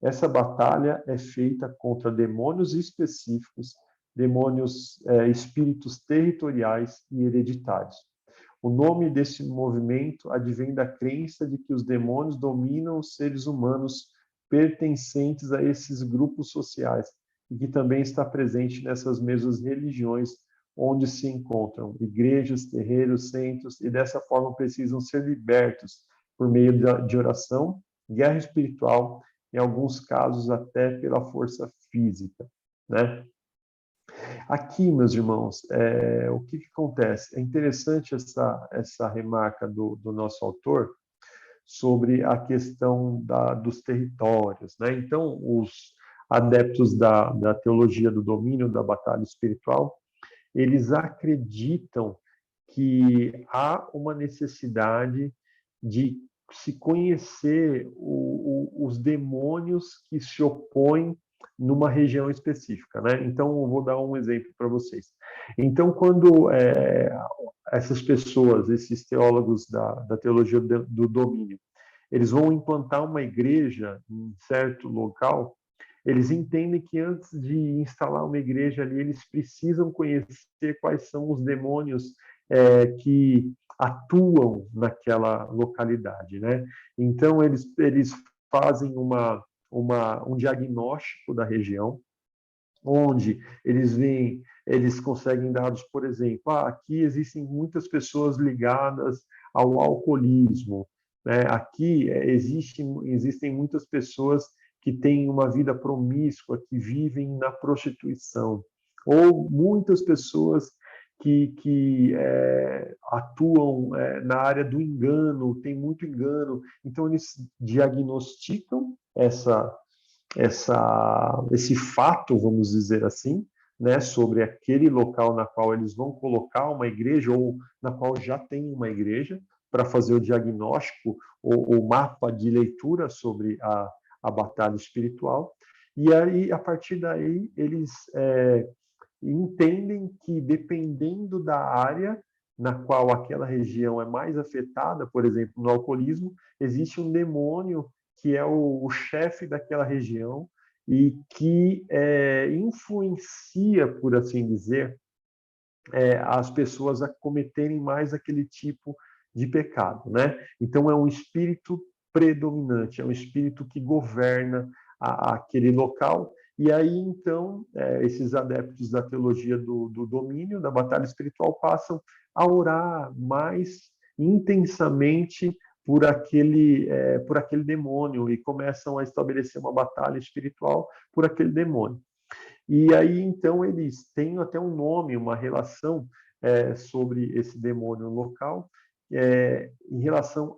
Essa batalha é feita contra demônios específicos, demônios, espíritos territoriais e hereditários. O nome desse movimento advém da crença de que os demônios dominam os seres humanos pertencentes a esses grupos sociais e que também está presente nessas mesmas religiões onde se encontram igrejas, terreiros, centros, e dessa forma precisam ser libertos por meio de oração, guerra espiritual, em alguns casos até pela força física, né? Aqui, meus irmãos, o que acontece? É interessante essa remarca do nosso autor sobre a questão dos territórios, né? Então, os adeptos da teologia do domínio, da batalha espiritual, eles acreditam que há uma necessidade de se conhecer os demônios que se opõem numa região específica, né? Então, eu vou dar um exemplo para vocês. Então, quando essas pessoas, esses teólogos da teologia do domínio, eles vão implantar uma igreja em certo local, eles entendem que antes de instalar uma igreja ali, eles precisam conhecer quais são os demônios que atuam naquela localidade, né? Então, eles fazem um diagnóstico da região, onde eles conseguem dados, por exemplo, aqui existem muitas pessoas ligadas ao alcoolismo, né? Aqui existem muitas pessoas que têm uma vida promíscua, que vivem na prostituição, ou muitas pessoas que atuam na área do engano, tem muito engano. Então, eles diagnosticam esse fato, vamos dizer assim, né, sobre aquele local na qual eles vão colocar uma igreja ou na qual já tem uma igreja, para fazer o diagnóstico, o mapa de leitura sobre a batalha espiritual. E aí, a partir daí, eles entendem que, dependendo da área na qual aquela região é mais afetada, por exemplo, no alcoolismo, existe um demônio que é o chefe daquela região e que influencia, por assim dizer, as pessoas a cometerem mais aquele tipo de pecado, né? Então, é um espírito predominante, é um espírito que governa aquele local. E aí, então, esses adeptos da teologia do domínio, da batalha espiritual, passam a orar mais intensamente por aquele demônio e começam a estabelecer uma batalha espiritual por aquele demônio. E aí, então, eles têm até um nome, uma relação sobre esse demônio local, em relação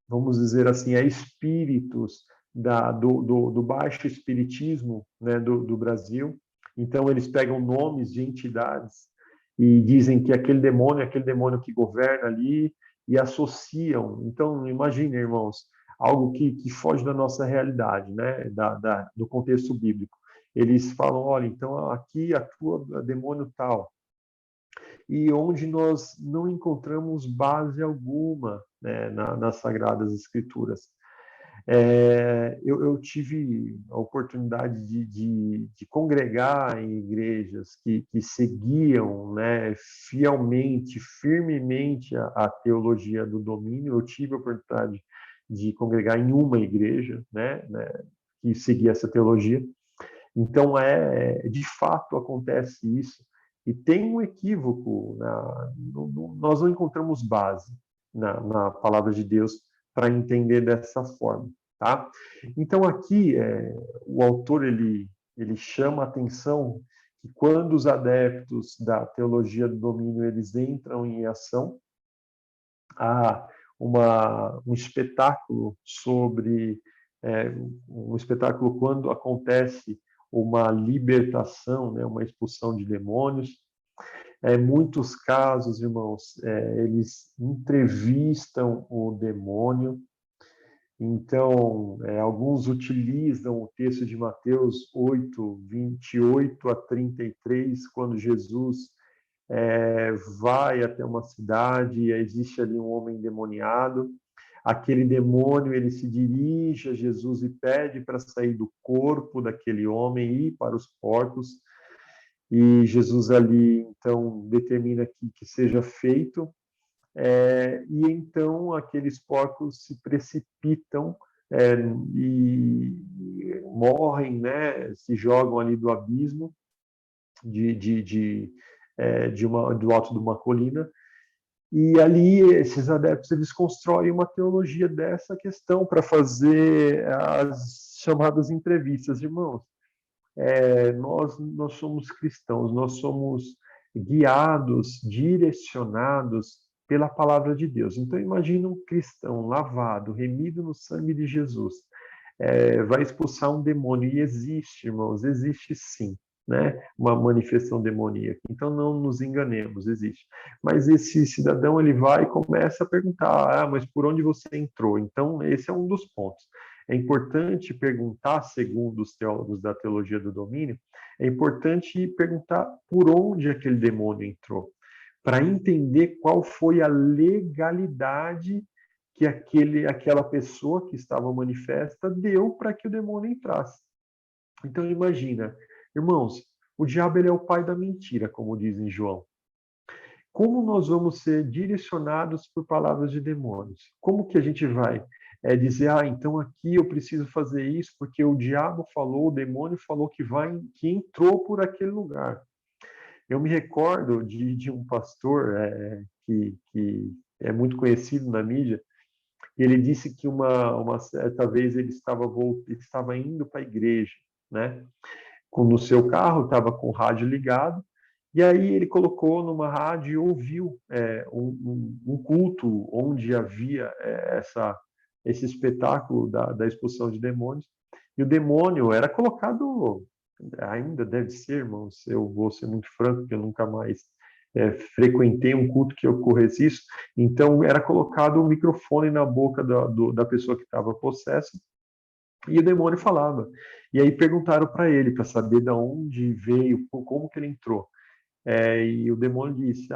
vamos dizer assim, a espíritos do baixo espiritismo, né, do Brasil. Então, eles pegam nomes de entidades e dizem que aquele demônio é aquele demônio que governa ali e associam. Então, imagine, irmãos, algo que foge da nossa realidade, né, do contexto bíblico. Eles falam, olha, então aqui atua demônio tal, e onde nós não encontramos base alguma, né, nas Sagradas Escrituras. Eu tive a oportunidade de congregar em igrejas que seguiam, né, fielmente, firmemente a teologia do domínio. Eu tive a oportunidade de congregar em uma igreja, né, que seguia essa teologia. Então, de fato, acontece isso. E tem um equívoco, nós não encontramos base na palavra de Deus para entender dessa forma, tá? Então, aqui, o autor, ele chama a atenção que quando os adeptos da teologia do domínio, eles entram em ação, há um espetáculo sobre um espetáculo quando acontece uma libertação, né, uma expulsão de demônios. Muitos casos, irmãos, eles entrevistam o demônio. Então, alguns utilizam o texto de Mateus 8, 28 a 33, quando Jesus vai até uma cidade e existe ali um homem endemoniado. Aquele demônio, ele se dirige a Jesus e pede para sair do corpo daquele homem e ir para os porcos. E Jesus ali, então, determina que seja feito. E então aqueles porcos se precipitam é, e morrem, né? Se jogam ali do abismo do alto de uma colina. E ali esses adeptos eles constroem uma teologia dessa questão para fazer as chamadas entrevistas. Irmãos, nós somos cristãos, nós somos guiados, direcionados pela palavra de Deus. Então, imagina um cristão lavado, remido no sangue de Jesus, vai expulsar um demônio, e existe, irmãos, existe sim, né? Uma manifestação demoníaca. Então, não nos enganemos, existe. Mas esse cidadão, ele vai e começa a perguntar, mas por onde você entrou? Então, esse é um dos pontos. É importante perguntar, segundo os teólogos da teologia do domínio, é importante perguntar por onde aquele demônio entrou, para entender qual foi a legalidade que aquela pessoa que estava manifesta deu para que o demônio entrasse. Então imagina, irmãos, o diabo ele é o pai da mentira, como diz em João. Como nós vamos ser direcionados por palavras de demônios? Como que a gente vai dizer, então aqui eu preciso fazer isso porque o diabo falou, o demônio falou que entrou por aquele lugar. Eu me recordo de um pastor que é muito conhecido na mídia. E ele disse que uma certa vez ele estava indo para a igreja, né? No seu carro, estava com o rádio ligado, e aí ele colocou numa rádio e ouviu um culto onde havia esse espetáculo da expulsão de demônios, e o demônio era colocado, ainda deve ser, irmãos, eu vou ser muito franco, porque eu nunca mais frequentei um culto que ocorresse isso, então era colocado um microfone na boca da pessoa que estava possessa, e o demônio falava. E aí perguntaram para ele, para saber de onde veio, como que ele entrou. E o demônio disse,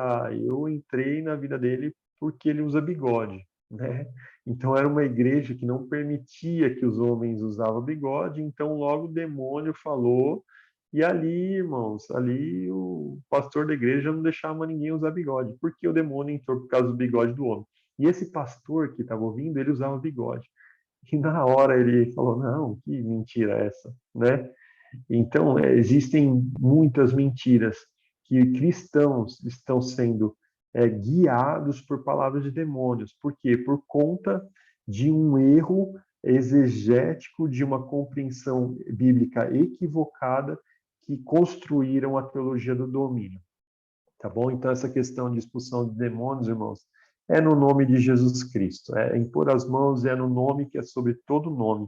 eu entrei na vida dele porque ele usa bigode, né? Então era uma igreja que não permitia que os homens usavam bigode, então logo o demônio falou, e ali, irmãos, ali o pastor da igreja não deixava ninguém usar bigode, porque o demônio entrou por causa do bigode do homem. E esse pastor que estava ouvindo, ele usava bigode. E na hora ele falou, não, que mentira é essa, né? Então, existem muitas mentiras que cristãos estão sendo guiados por palavras de demônios. Por quê? Por conta de um erro exegético, de uma compreensão bíblica equivocada que construíram a teologia do domínio. Tá bom? Então, essa questão de expulsão de demônios, irmãos, é no nome de Jesus Cristo. Impor as mãos é no nome que é sobre todo nome.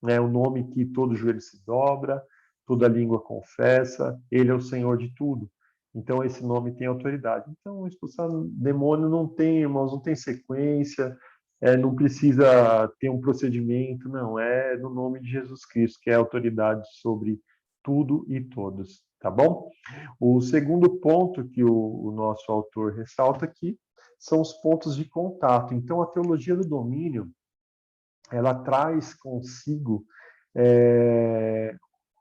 É o nome que todo joelho se dobra, toda língua confessa, ele é o Senhor de tudo. Então, esse nome tem autoridade. Então, expulsar demônio não tem, irmãos, não tem sequência, não precisa ter um procedimento, não. É no nome de Jesus Cristo, que é a autoridade sobre tudo e todos. Tá bom? O segundo ponto que o nosso autor ressalta aqui são os pontos de contato. Então, a teologia do domínio, ela traz consigo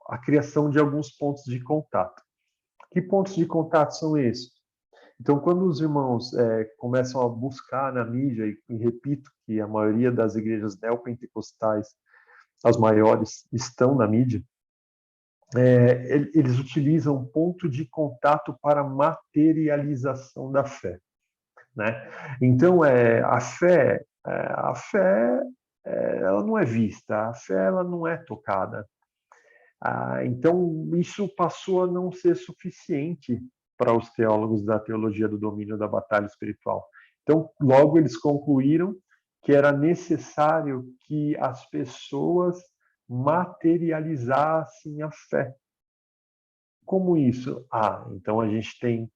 a criação de alguns pontos de contato. Que pontos de contato são esses? Então, quando os irmãos começam a buscar na mídia, e repito que a maioria das igrejas neopentecostais, as maiores, estão na mídia, eles utilizam ponto de contato para materialização da fé, né? Então, a fé, ela não é vista, a fé ela não é tocada. Então, isso passou a não ser suficiente para os teólogos da teologia do domínio da batalha espiritual. Então, logo eles concluíram que era necessário que as pessoas materializassem a fé. Como isso? Então a gente tem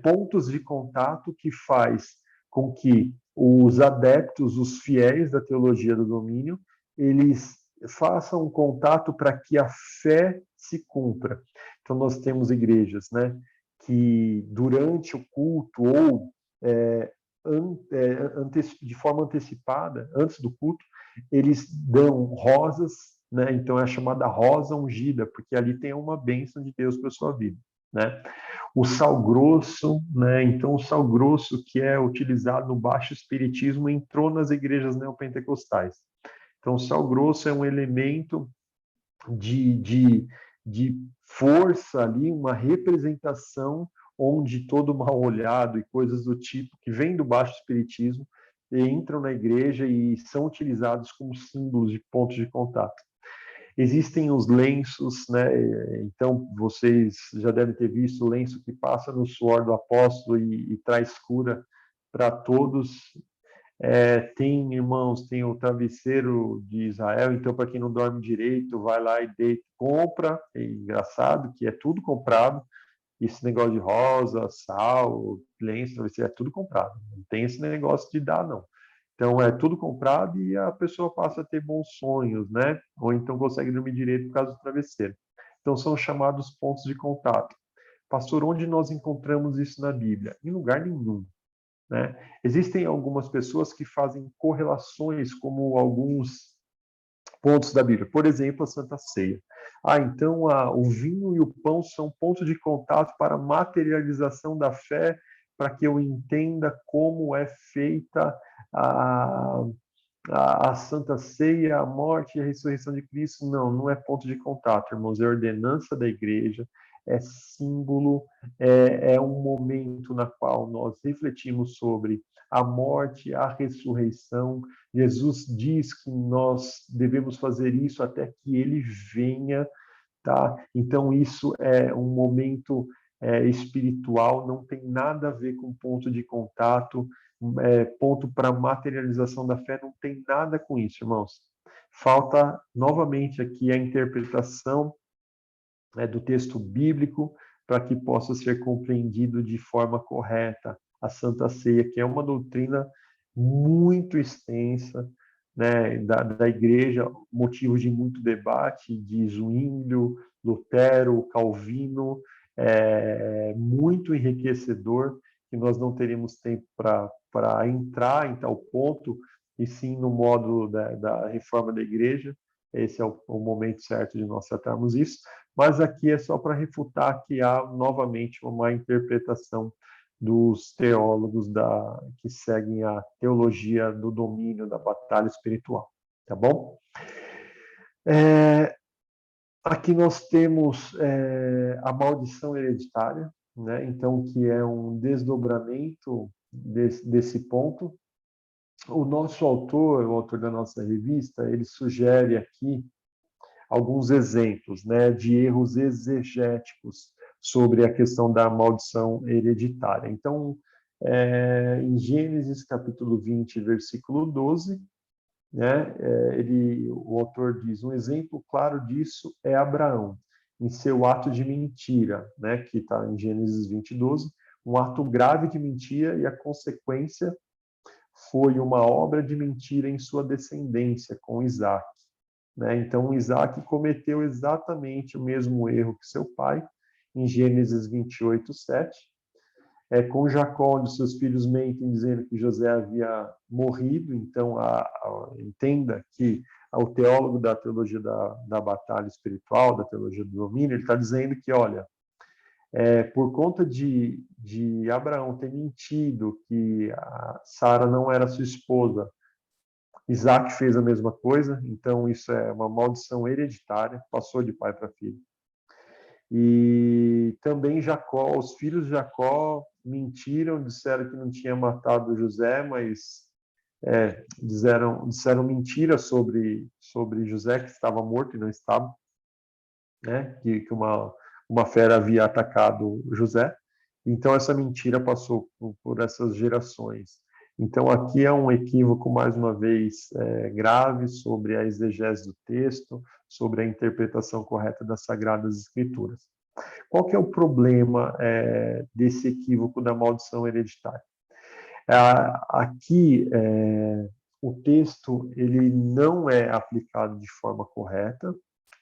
pontos de contato que faz com que os adeptos, os fiéis da teologia do domínio, eles façam um contato para que a fé se cumpra. Então nós temos igrejas, né, que durante o culto ou de forma antecipada, antes do culto, eles dão rosas, né? Então é chamada rosa ungida, porque ali tem uma bênção de Deus para a sua vida, né? O sal grosso, né? Então o sal grosso que é utilizado no baixo espiritismo entrou nas igrejas neopentecostais. Então o sal grosso é um elemento de força ali, uma representação onde todo mal olhado e coisas do tipo que vem do baixo espiritismo entram na igreja e são utilizados como símbolos de pontos de contato. Existem os lenços, né? Então vocês já devem ter visto o lenço que passa no suor do apóstolo e traz cura para todos. Tem, irmãos, tem o travesseiro de Israel, então para quem não dorme direito, vai lá e deita, compra, é engraçado que é tudo comprado, esse negócio de rosa, sal, lenço, travesseiro, é tudo comprado, não tem esse negócio de dar, não. Então é tudo comprado e a pessoa passa a ter bons sonhos, né? Ou então consegue dormir direito por causa do travesseiro. Então são chamados pontos de contato. Pastor, onde nós encontramos isso na Bíblia? Em lugar nenhum. Né? Existem algumas pessoas que fazem correlações como alguns pontos da Bíblia. Por exemplo, a Santa Ceia. Então o vinho e o pão são pontos de contato para a materialização da fé, para que eu entenda como é feita a Santa Ceia, a morte e a ressurreição de Cristo. Não, não é ponto de contato, irmãos. É ordenança da igreja, é símbolo, é um momento na qual nós refletimos sobre a morte, a ressurreição. Jesus diz que nós devemos fazer isso até que ele venha, tá? Então isso é um momento espiritual, não tem nada a ver com ponto de contato, ponto para materialização da fé, não tem nada com isso, irmãos. Falta novamente aqui a interpretação do texto bíblico para que possa ser compreendido de forma correta a Santa Ceia, que é uma doutrina muito extensa, né, da igreja, motivo de muito debate, de Zwinglio, Lutero, Calvino, muito enriquecedor, que nós não teríamos tempo para entrar em tal ponto, e sim no modo da reforma da igreja. Esse é o momento certo de nós tratarmos isso, mas aqui é só para refutar que há novamente uma interpretação dos teólogos que seguem a teologia do domínio, da batalha espiritual, tá bom? Aqui nós temos a maldição hereditária, né? Então, que é um desdobramento desse ponto. O nosso autor, o autor da nossa revista, ele sugere aqui alguns exemplos, né, de erros exegéticos sobre a questão da maldição hereditária. Então, em Gênesis capítulo 20, versículo 12, né, o autor diz, um exemplo claro disso é Abraão, em seu ato de mentira, né, que está em Gênesis 20, 12, um ato grave de mentira e a consequência foi uma obra de mentira em sua descendência, com Isaac. Né? Então, Isaac cometeu exatamente o mesmo erro que seu pai, em Gênesis 28, 7. Com Jacó, onde seus filhos mentem, dizendo que José havia morrido. Então, entenda que o teólogo da teologia da batalha espiritual, da teologia do domínio, ele está dizendo que, olha, por conta de Abraão ter mentido que Sara não era sua esposa, Isaac fez a mesma coisa, então isso é uma maldição hereditária, passou de pai para filho. E também Jacó, os filhos de Jacó mentiram, disseram que não tinha matado José, mas disseram mentira sobre José, que estava morto e não estava, né? Que uma fera havia atacado José. Então essa mentira passou por essas gerações. Então, aqui é um equívoco, mais uma vez, grave sobre a exegese do texto, sobre a interpretação correta das Sagradas Escrituras. Qual que é o problema desse equívoco da maldição hereditária? Aqui, o texto ele não é aplicado de forma correta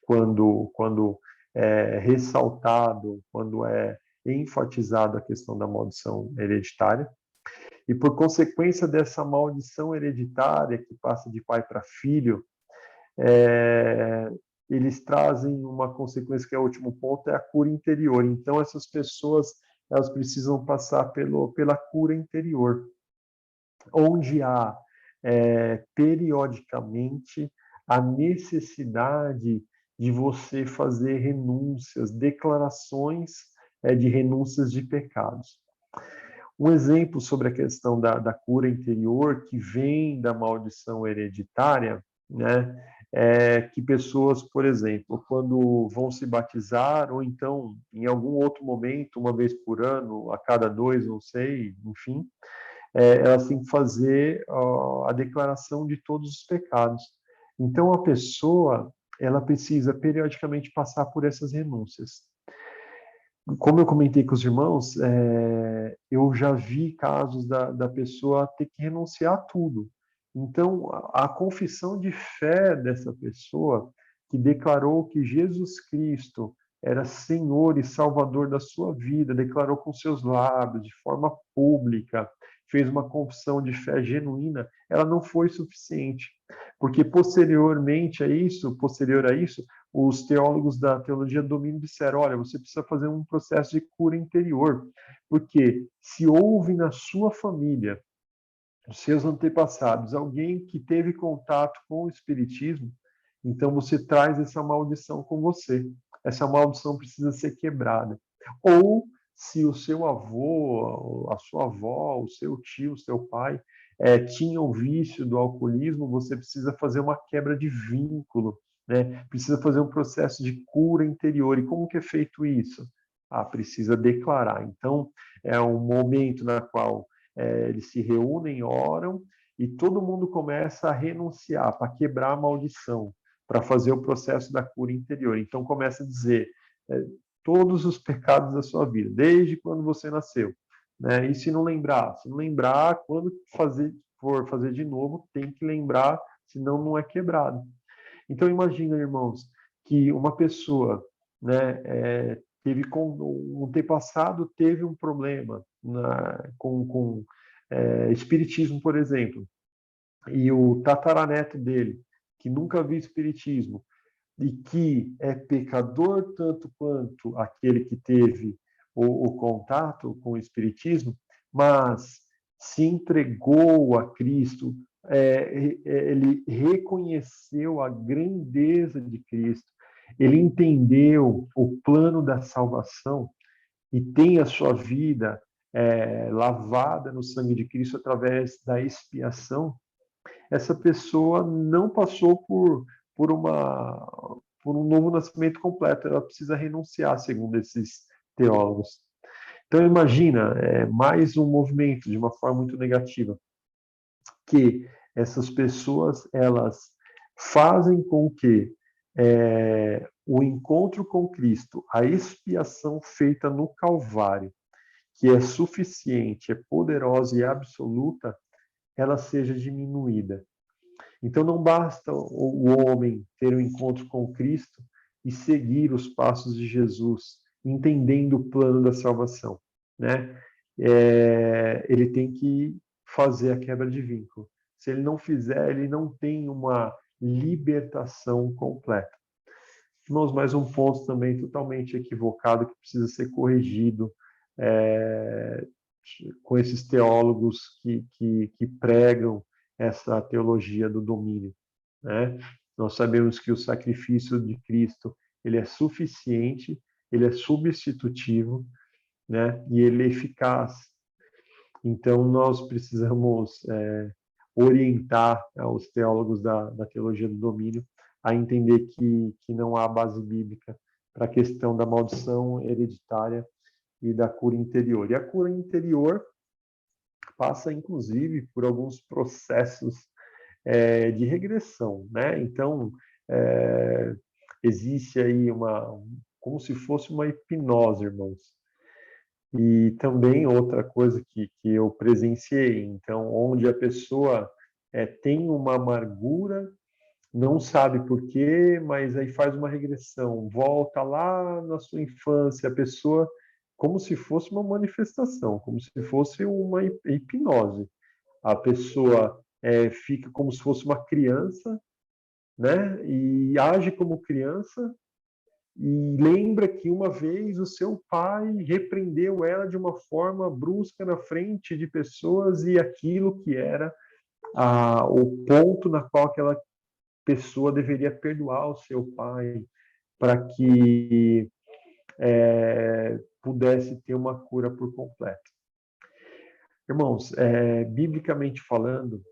quando é ressaltado, quando é enfatizado a questão da maldição hereditária. E por consequência dessa maldição hereditária que passa de pai para filho, eles trazem uma consequência que é o último ponto, é a cura interior. Então essas pessoas elas precisam passar pela cura interior, onde há periodicamente a necessidade de você fazer renúncias, declarações de renúncias de pecados. Um exemplo sobre a questão da cura interior, que vem da maldição hereditária, né, é que pessoas, por exemplo, quando vão se batizar, ou então em algum outro momento, uma vez por ano, a cada 2, não sei, enfim, elas têm que fazer a declaração de todos os pecados. Então, a pessoa, ela precisa periodicamente passar por essas renúncias. Como eu comentei com os irmãos, eu já vi casos da pessoa ter que renunciar a tudo. Então, a confissão de fé dessa pessoa, que declarou que Jesus Cristo era Senhor e Salvador da sua vida, declarou com seus lábios, de forma pública, fez uma confissão de fé genuína, ela não foi suficiente. Porque posterior a isso, os teólogos da teologia do domínio disseram, olha, você precisa fazer um processo de cura interior, porque se houve na sua família, nos seus antepassados, alguém que teve contato com o espiritismo, então você traz essa maldição com você. Essa maldição precisa ser quebrada. Ou se o seu avô, a sua avó, o seu tio, o seu pai tinham o vício do alcoolismo, você precisa fazer uma quebra de vínculo, né? Precisa fazer um processo de cura interior. E como que é feito isso? Precisa declarar. Então, é um momento na qual eles se reúnem, oram, e todo mundo começa a renunciar para quebrar a maldição, para fazer o processo da cura interior. Então, começa a dizer todos os pecados da sua vida, desde quando você nasceu. Né? E se não lembrar? Se não lembrar, quando for fazer de novo, tem que lembrar, senão não é quebrado. Então, imagina, irmãos, que uma pessoa, né, um antepassado teve um problema com espiritismo, por exemplo, e o tataraneto dele, que nunca viu espiritismo, e que é pecador tanto quanto aquele que teve o contato com o espiritismo, mas se entregou a Cristo, ele reconheceu a grandeza de Cristo, ele entendeu o plano da salvação e tem a sua vida lavada no sangue de Cristo através da expiação. Essa pessoa não passou por, por um novo nascimento completo, ela precisa renunciar, segundo esses teólogos. Então, imagina, mais um movimento de uma forma muito negativa, que essas pessoas, elas fazem com que o encontro com Cristo, a expiação feita no Calvário, que é suficiente, é poderosa e absoluta, ela seja diminuída. Então não basta o homem ter um encontro com Cristo e seguir os passos de Jesus, entendendo o plano da salvação, né? Ele tem que fazer a quebra de vínculo. Se ele não fizer, ele não tem uma libertação completa. Irmãos, mais um ponto também totalmente equivocado que precisa ser corrigido com esses teólogos que pregam essa teologia do domínio. Né? Nós sabemos que o sacrifício de Cristo ele é suficiente, ele é substitutivo, né? E ele é eficaz. Então, nós precisamos orientar os teólogos da teologia do domínio a entender que não há base bíblica para a questão da maldição hereditária e da cura interior. E a cura interior passa, inclusive, por alguns processos de regressão, né? Então, existe aí como se fosse uma hipnose, irmãos. E também outra coisa que eu presenciei, então, onde a pessoa tem uma amargura, não sabe por quê, mas aí faz uma regressão, volta lá na sua infância, a pessoa, como se fosse uma manifestação, como se fosse uma hipnose. A pessoa fica como se fosse uma criança, né? E age como criança e lembra que uma vez o seu pai repreendeu ela de uma forma brusca na frente de pessoas e aquilo que era o ponto na qual aquela pessoa deveria perdoar o seu pai para que pudesse ter uma cura por completo. Irmãos, biblicamente falando,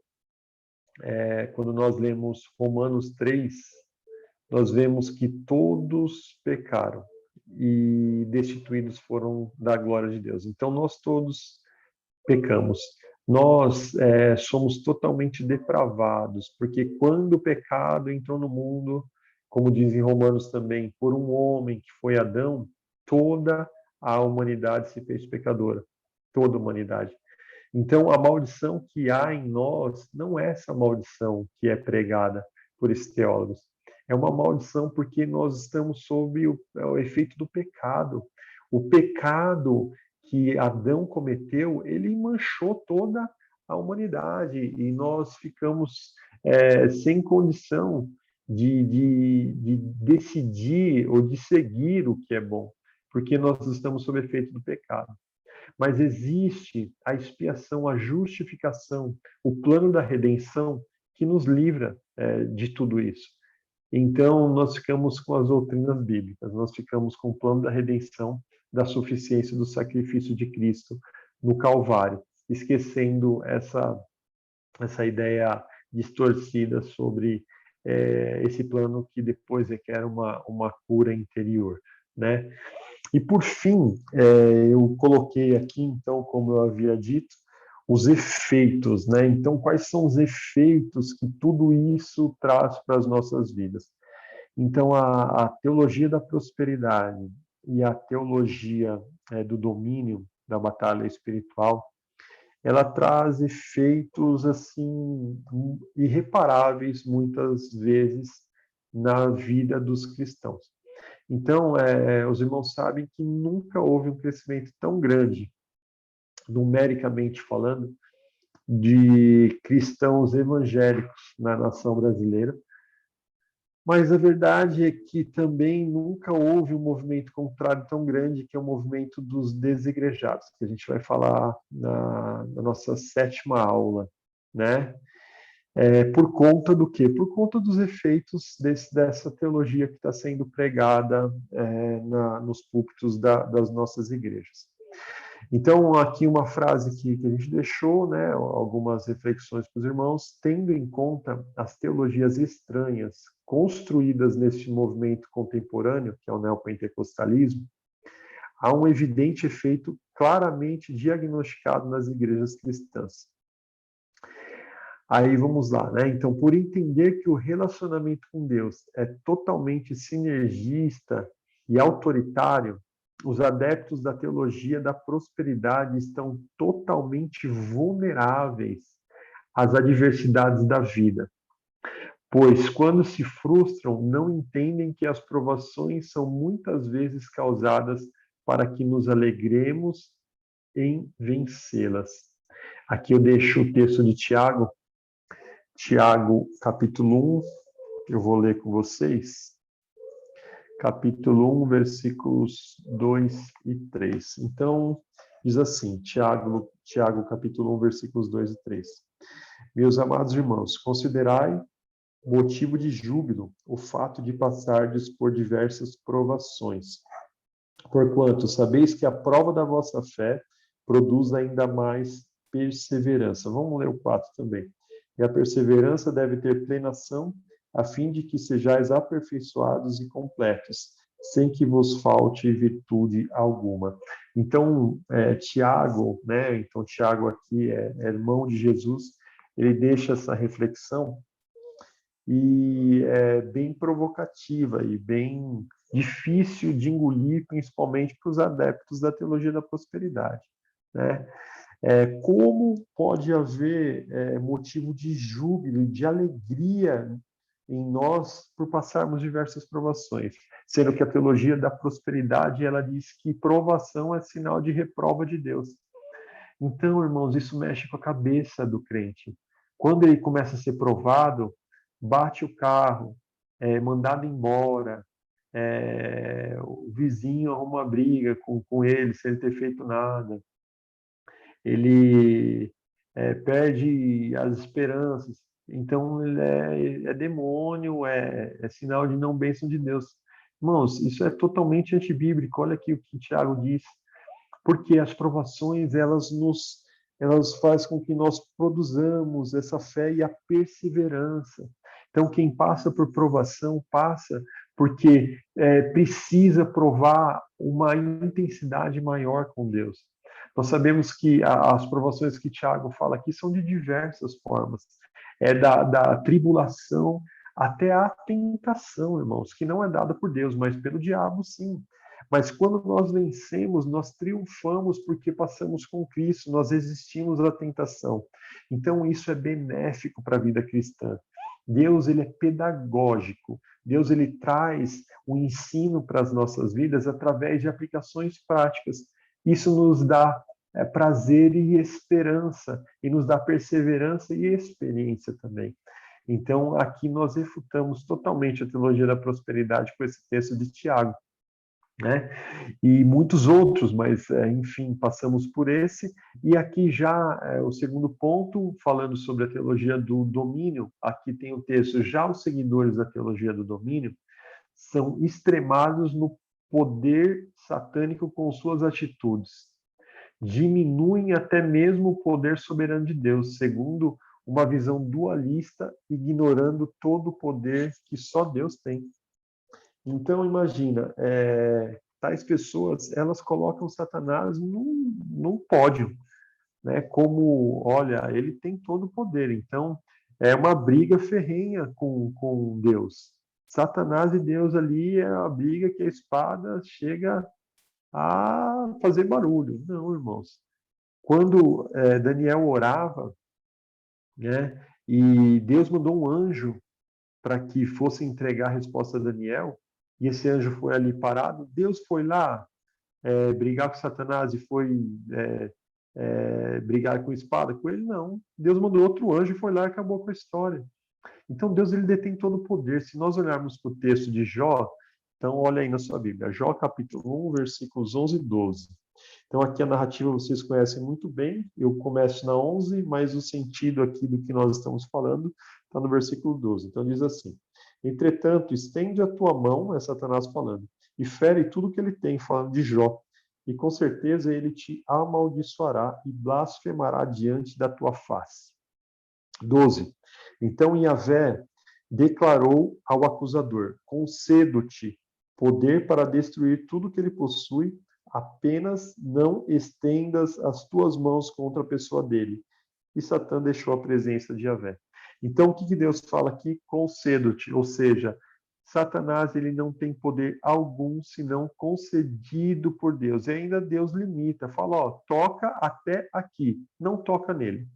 quando nós lemos Romanos 3, nós vemos que todos pecaram e destituídos foram da glória de Deus. Então, nós todos pecamos. Nós somos totalmente depravados, porque quando o pecado entrou no mundo, como diz em Romanos também, por um homem que foi Adão, toda a humanidade se fez pecadora. Toda a humanidade. Então, a maldição que há em nós não é essa maldição que é pregada por esses teólogos. É uma maldição porque nós estamos sob o efeito do pecado. O pecado que Adão cometeu, ele manchou toda a humanidade e nós ficamos sem condição de decidir ou de seguir o que é bom, porque nós estamos sob efeito do pecado. Mas existe a expiação, a justificação, o plano da redenção que nos livra de tudo isso. Então, nós ficamos com as doutrinas bíblicas, nós ficamos com o plano da redenção, da suficiência do sacrifício de Cristo no Calvário, esquecendo essa ideia distorcida sobre esse plano que depois requer uma cura interior, né? E, por fim, eu coloquei aqui, então, como eu havia dito, os efeitos, né? Então, quais são os efeitos que tudo isso traz para as nossas vidas? Então, a teologia da prosperidade e a teologia do domínio, da batalha espiritual, ela traz efeitos, assim, irreparáveis, muitas vezes, na vida dos cristãos. Então, os irmãos sabem que nunca houve um crescimento tão grande, numericamente falando, de cristãos evangélicos na nação brasileira. Mas a verdade é que também nunca houve um movimento contrário tão grande, que é o movimento dos desigrejados, que a gente vai falar na nossa 7ª aula, né? Por conta do quê? Por conta dos efeitos dessa teologia que está sendo pregada nos púlpitos das nossas igrejas. Então, aqui uma frase que a gente deixou, né, algumas reflexões para os irmãos, tendo em conta as teologias estranhas construídas neste movimento contemporâneo, que é o neopentecostalismo, há um evidente efeito claramente diagnosticado nas igrejas cristãs. Aí vamos lá, né? Então, por entender que o relacionamento com Deus é totalmente sinergista e autoritário, os adeptos da teologia da prosperidade estão totalmente vulneráveis às adversidades da vida, pois quando se frustram, não entendem que as provações são muitas vezes causadas para que nos alegremos em vencê-las. Aqui eu deixo o texto de Tiago, capítulo 1, eu vou ler com vocês. Capítulo 1, versículos 2 e 3. Então, diz assim, Tiago, capítulo 1, versículos 2 e 3. Meus amados irmãos, considerai motivo de júbilo o fato de passardes por diversas provações, porquanto sabeis que a prova da vossa fé produz ainda mais perseverança. Vamos ler o 4 também. E a perseverança deve ter plena ação, a fim de que sejais aperfeiçoados e completos, sem que vos falte virtude alguma. Então, Tiago, né? Então, Tiago aqui é irmão de Jesus, ele deixa essa reflexão e é bem provocativa e bem difícil de engolir, principalmente para os adeptos da teologia da prosperidade, né? Como pode haver motivo de júbilo, de alegria em nós por passarmos diversas provações, sendo que a teologia da prosperidade ela diz que provação é sinal de reprova de Deus. Então, irmãos, isso mexe com a cabeça do crente. Quando ele começa a ser provado, bate o carro, é mandado embora, o vizinho arruma uma briga com ele sem ele ter feito nada, ele perde as esperanças. Então, ele é demônio, é sinal de não bênção de Deus. Irmãos, isso é totalmente antibíblico. Olha aqui o que Tiago diz. Porque as provações, elas fazem com que nós produzamos essa fé e a perseverança. Então, quem passa por provação, passa porque precisa provar uma intensidade maior com Deus. Nós sabemos que as provações que Tiago fala aqui são de diversas formas. É da tribulação até a tentação, irmãos, que não é dada por Deus, mas pelo diabo, sim. Mas quando nós vencemos, nós triunfamos porque passamos com Cristo, nós resistimos à tentação. Então, isso é benéfico para a vida cristã. Deus, ele é pedagógico. Deus, ele traz o ensino para as nossas vidas através de aplicações práticas. Isso nos dá prazer e esperança, e nos dá perseverança e experiência também. Então, aqui nós refutamos totalmente a teologia da prosperidade com esse texto de Tiago, né? E muitos outros, mas, enfim, passamos por esse. E aqui já o segundo ponto, falando sobre a teologia do domínio, aqui tem o texto, já os seguidores da teologia do domínio são extremados no poder satânico com suas atitudes. Diminuem até mesmo o poder soberano de Deus, segundo uma visão dualista, ignorando todo o poder que só Deus tem. Então, imagina, tais pessoas, elas colocam Satanás num pódio, né? Como, olha, ele tem todo o poder. Então, é uma briga ferrenha com Deus. Satanás e Deus ali é a briga que a espada chega a fazer barulho. Não, irmãos. Quando Daniel orava, né, e Deus mandou um anjo para que fosse entregar a resposta a Daniel, e esse anjo foi ali parado, Deus foi lá brigar com Satanás e foi brigar com espada com ele? Não. Deus mandou outro anjo e foi lá e acabou com a história. Então Deus ele detém todo o poder. Se nós olharmos para o texto de Jó, então olha aí na sua Bíblia, Jó capítulo 1, versículos 11 e 12. Então aqui a narrativa vocês conhecem muito bem, eu começo na 11, mas o sentido aqui do que nós estamos falando está no versículo 12. Então diz assim: entretanto, estende a tua mão, é Satanás falando, e fere tudo que ele tem, falando de Jó, e com certeza ele te amaldiçoará e blasfemará diante da tua face. 12. Então Yahvé declarou ao acusador: concedo-te poder para destruir tudo que ele possui, apenas não estendas as tuas mãos contra a pessoa dele. E Satã deixou a presença de Yahvé. Então, o que Deus fala aqui? Concedo-te, ou seja, Satanás ele não tem poder algum senão concedido por Deus. E ainda Deus limita, fala, ó, toca até aqui, não toca nele.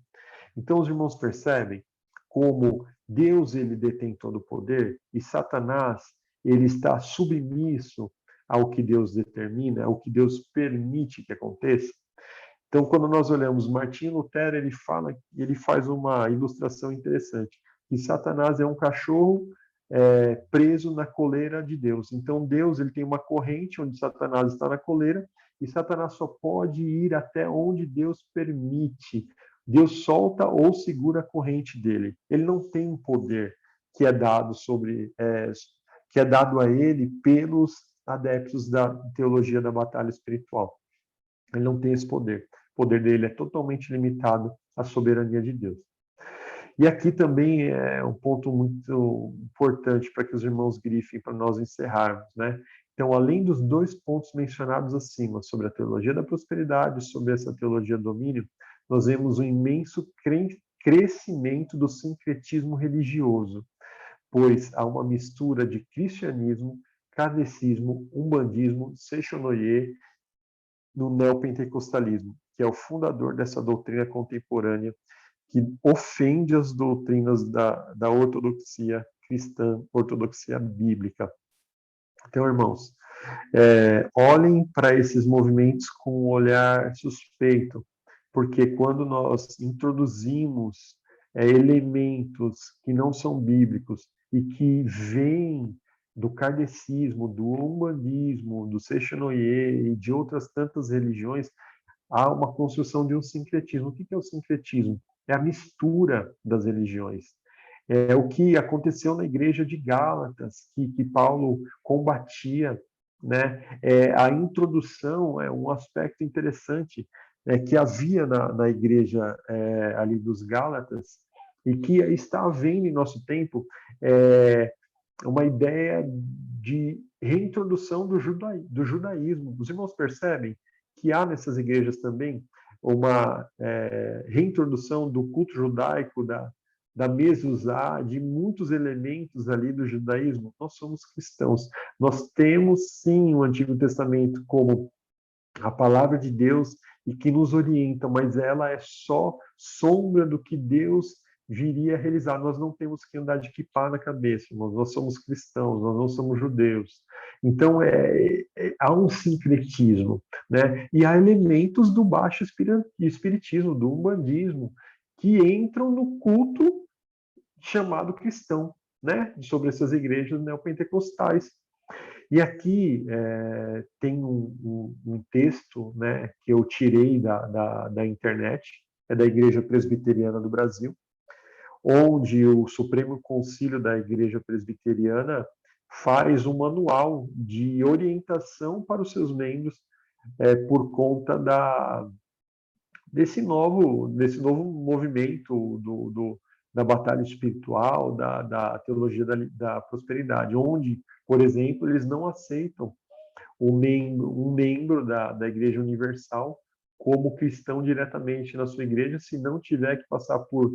Então, os irmãos percebem como Deus ele detém todo o poder e Satanás ele está submisso ao que Deus determina, ao que Deus permite que aconteça. Então, quando nós olhamos Martinho Lutero, ele faz uma ilustração interessante, que Satanás é um cachorro preso na coleira de Deus. Então, Deus ele tem uma corrente onde Satanás está na coleira e Satanás só pode ir até onde Deus permite. Deus solta ou segura a corrente dele. Ele não tem um poder que é dado que é dado a ele pelos adeptos da teologia da batalha espiritual. Ele não tem esse poder. O poder dele é totalmente limitado à soberania de Deus. E aqui também é um ponto muito importante para que os irmãos grifem para nós encerrarmos, né? Então, além dos dois pontos mencionados acima, sobre a teologia da prosperidade e sobre essa teologia do domínio, nós vemos um imenso crescimento do sincretismo religioso, pois há uma mistura de cristianismo, kardecismo, umbandismo, seichonoye no neopentecostalismo, que é o fundador dessa doutrina contemporânea que ofende as doutrinas da ortodoxia cristã, ortodoxia bíblica. Então, irmãos, olhem para esses movimentos com um olhar suspeito, porque quando nós introduzimos elementos que não são bíblicos e que vêm do kardecismo, do umbandismo, do seichonoye e de outras tantas religiões, há uma construção de um sincretismo. O que é o sincretismo? É a mistura das religiões. É o que aconteceu na igreja de Gálatas, que Paulo combatia, né? A introdução é um aspecto interessante que havia na igreja ali dos Gálatas e que está havendo em nosso tempo uma ideia de reintrodução do judaísmo. Os irmãos percebem que há nessas igrejas também uma reintrodução do culto judaico, da mezuzá, de muitos elementos ali do judaísmo. Nós somos cristãos. Nós temos, sim, o Antigo Testamento como a palavra de Deus e que nos orienta, mas ela é só sombra do que Deus viria a realizar. Nós não temos que andar de kippá na cabeça, irmãos. Nós somos cristãos, nós não somos judeus. Então, há um sincretismo, né? E há elementos do baixo espiritismo, do umbandismo, que entram no culto chamado cristão, né? Sobre essas igrejas neopentecostais. E aqui tem um texto, né, que eu tirei da internet, é da Igreja Presbiteriana do Brasil, onde o Supremo Concílio da Igreja Presbiteriana faz um manual de orientação para os seus membros por conta desse novo movimento da batalha espiritual, da teologia da prosperidade, onde, por exemplo, eles não aceitam um membro da Igreja Universal como cristão diretamente na sua igreja, se não tiver que passar por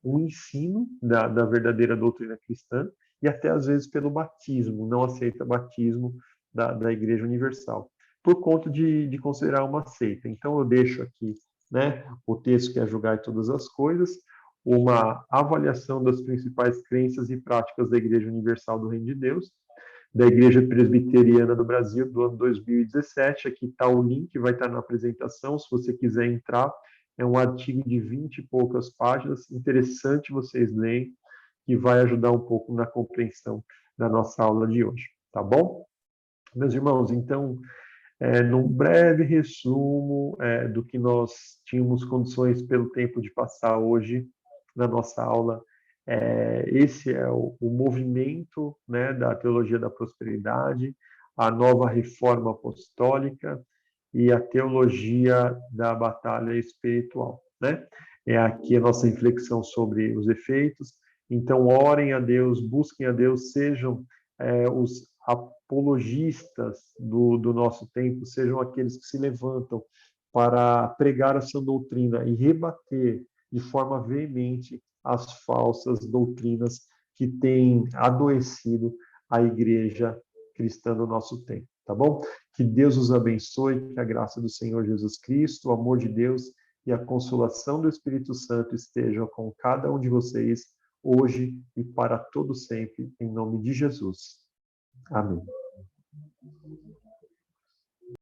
um ensino da verdadeira doutrina cristã e até às vezes pelo batismo, não aceita batismo da Igreja Universal, por conta de considerar uma seita. Então eu deixo aqui, né, o texto que é julgar todas as coisas, uma avaliação das principais crenças e práticas da Igreja Universal do Reino de Deus, da Igreja Presbiteriana do Brasil, do ano 2017. Aqui está o link, vai estar na apresentação, se você quiser entrar. É um artigo de 20 e poucas páginas, interessante vocês lerem, que vai ajudar um pouco na compreensão da nossa aula de hoje, tá bom? Meus irmãos, então, num breve resumo do que nós tínhamos condições pelo tempo de passar hoje na nossa aula, esse é o movimento, né, da teologia da prosperidade, a nova reforma apostólica e a teologia da batalha espiritual, né? É aqui a nossa reflexão sobre os efeitos. Então, orem a Deus, busquem a Deus, sejam os apologistas do nosso tempo, sejam aqueles que se levantam para pregar essa doutrina e rebater de forma veemente as falsas doutrinas que têm adoecido a igreja cristã do nosso tempo, tá bom? Que Deus os abençoe, que a graça do Senhor Jesus Cristo, o amor de Deus e a consolação do Espírito Santo estejam com cada um de vocês, hoje e para todo sempre, em nome de Jesus. Amém.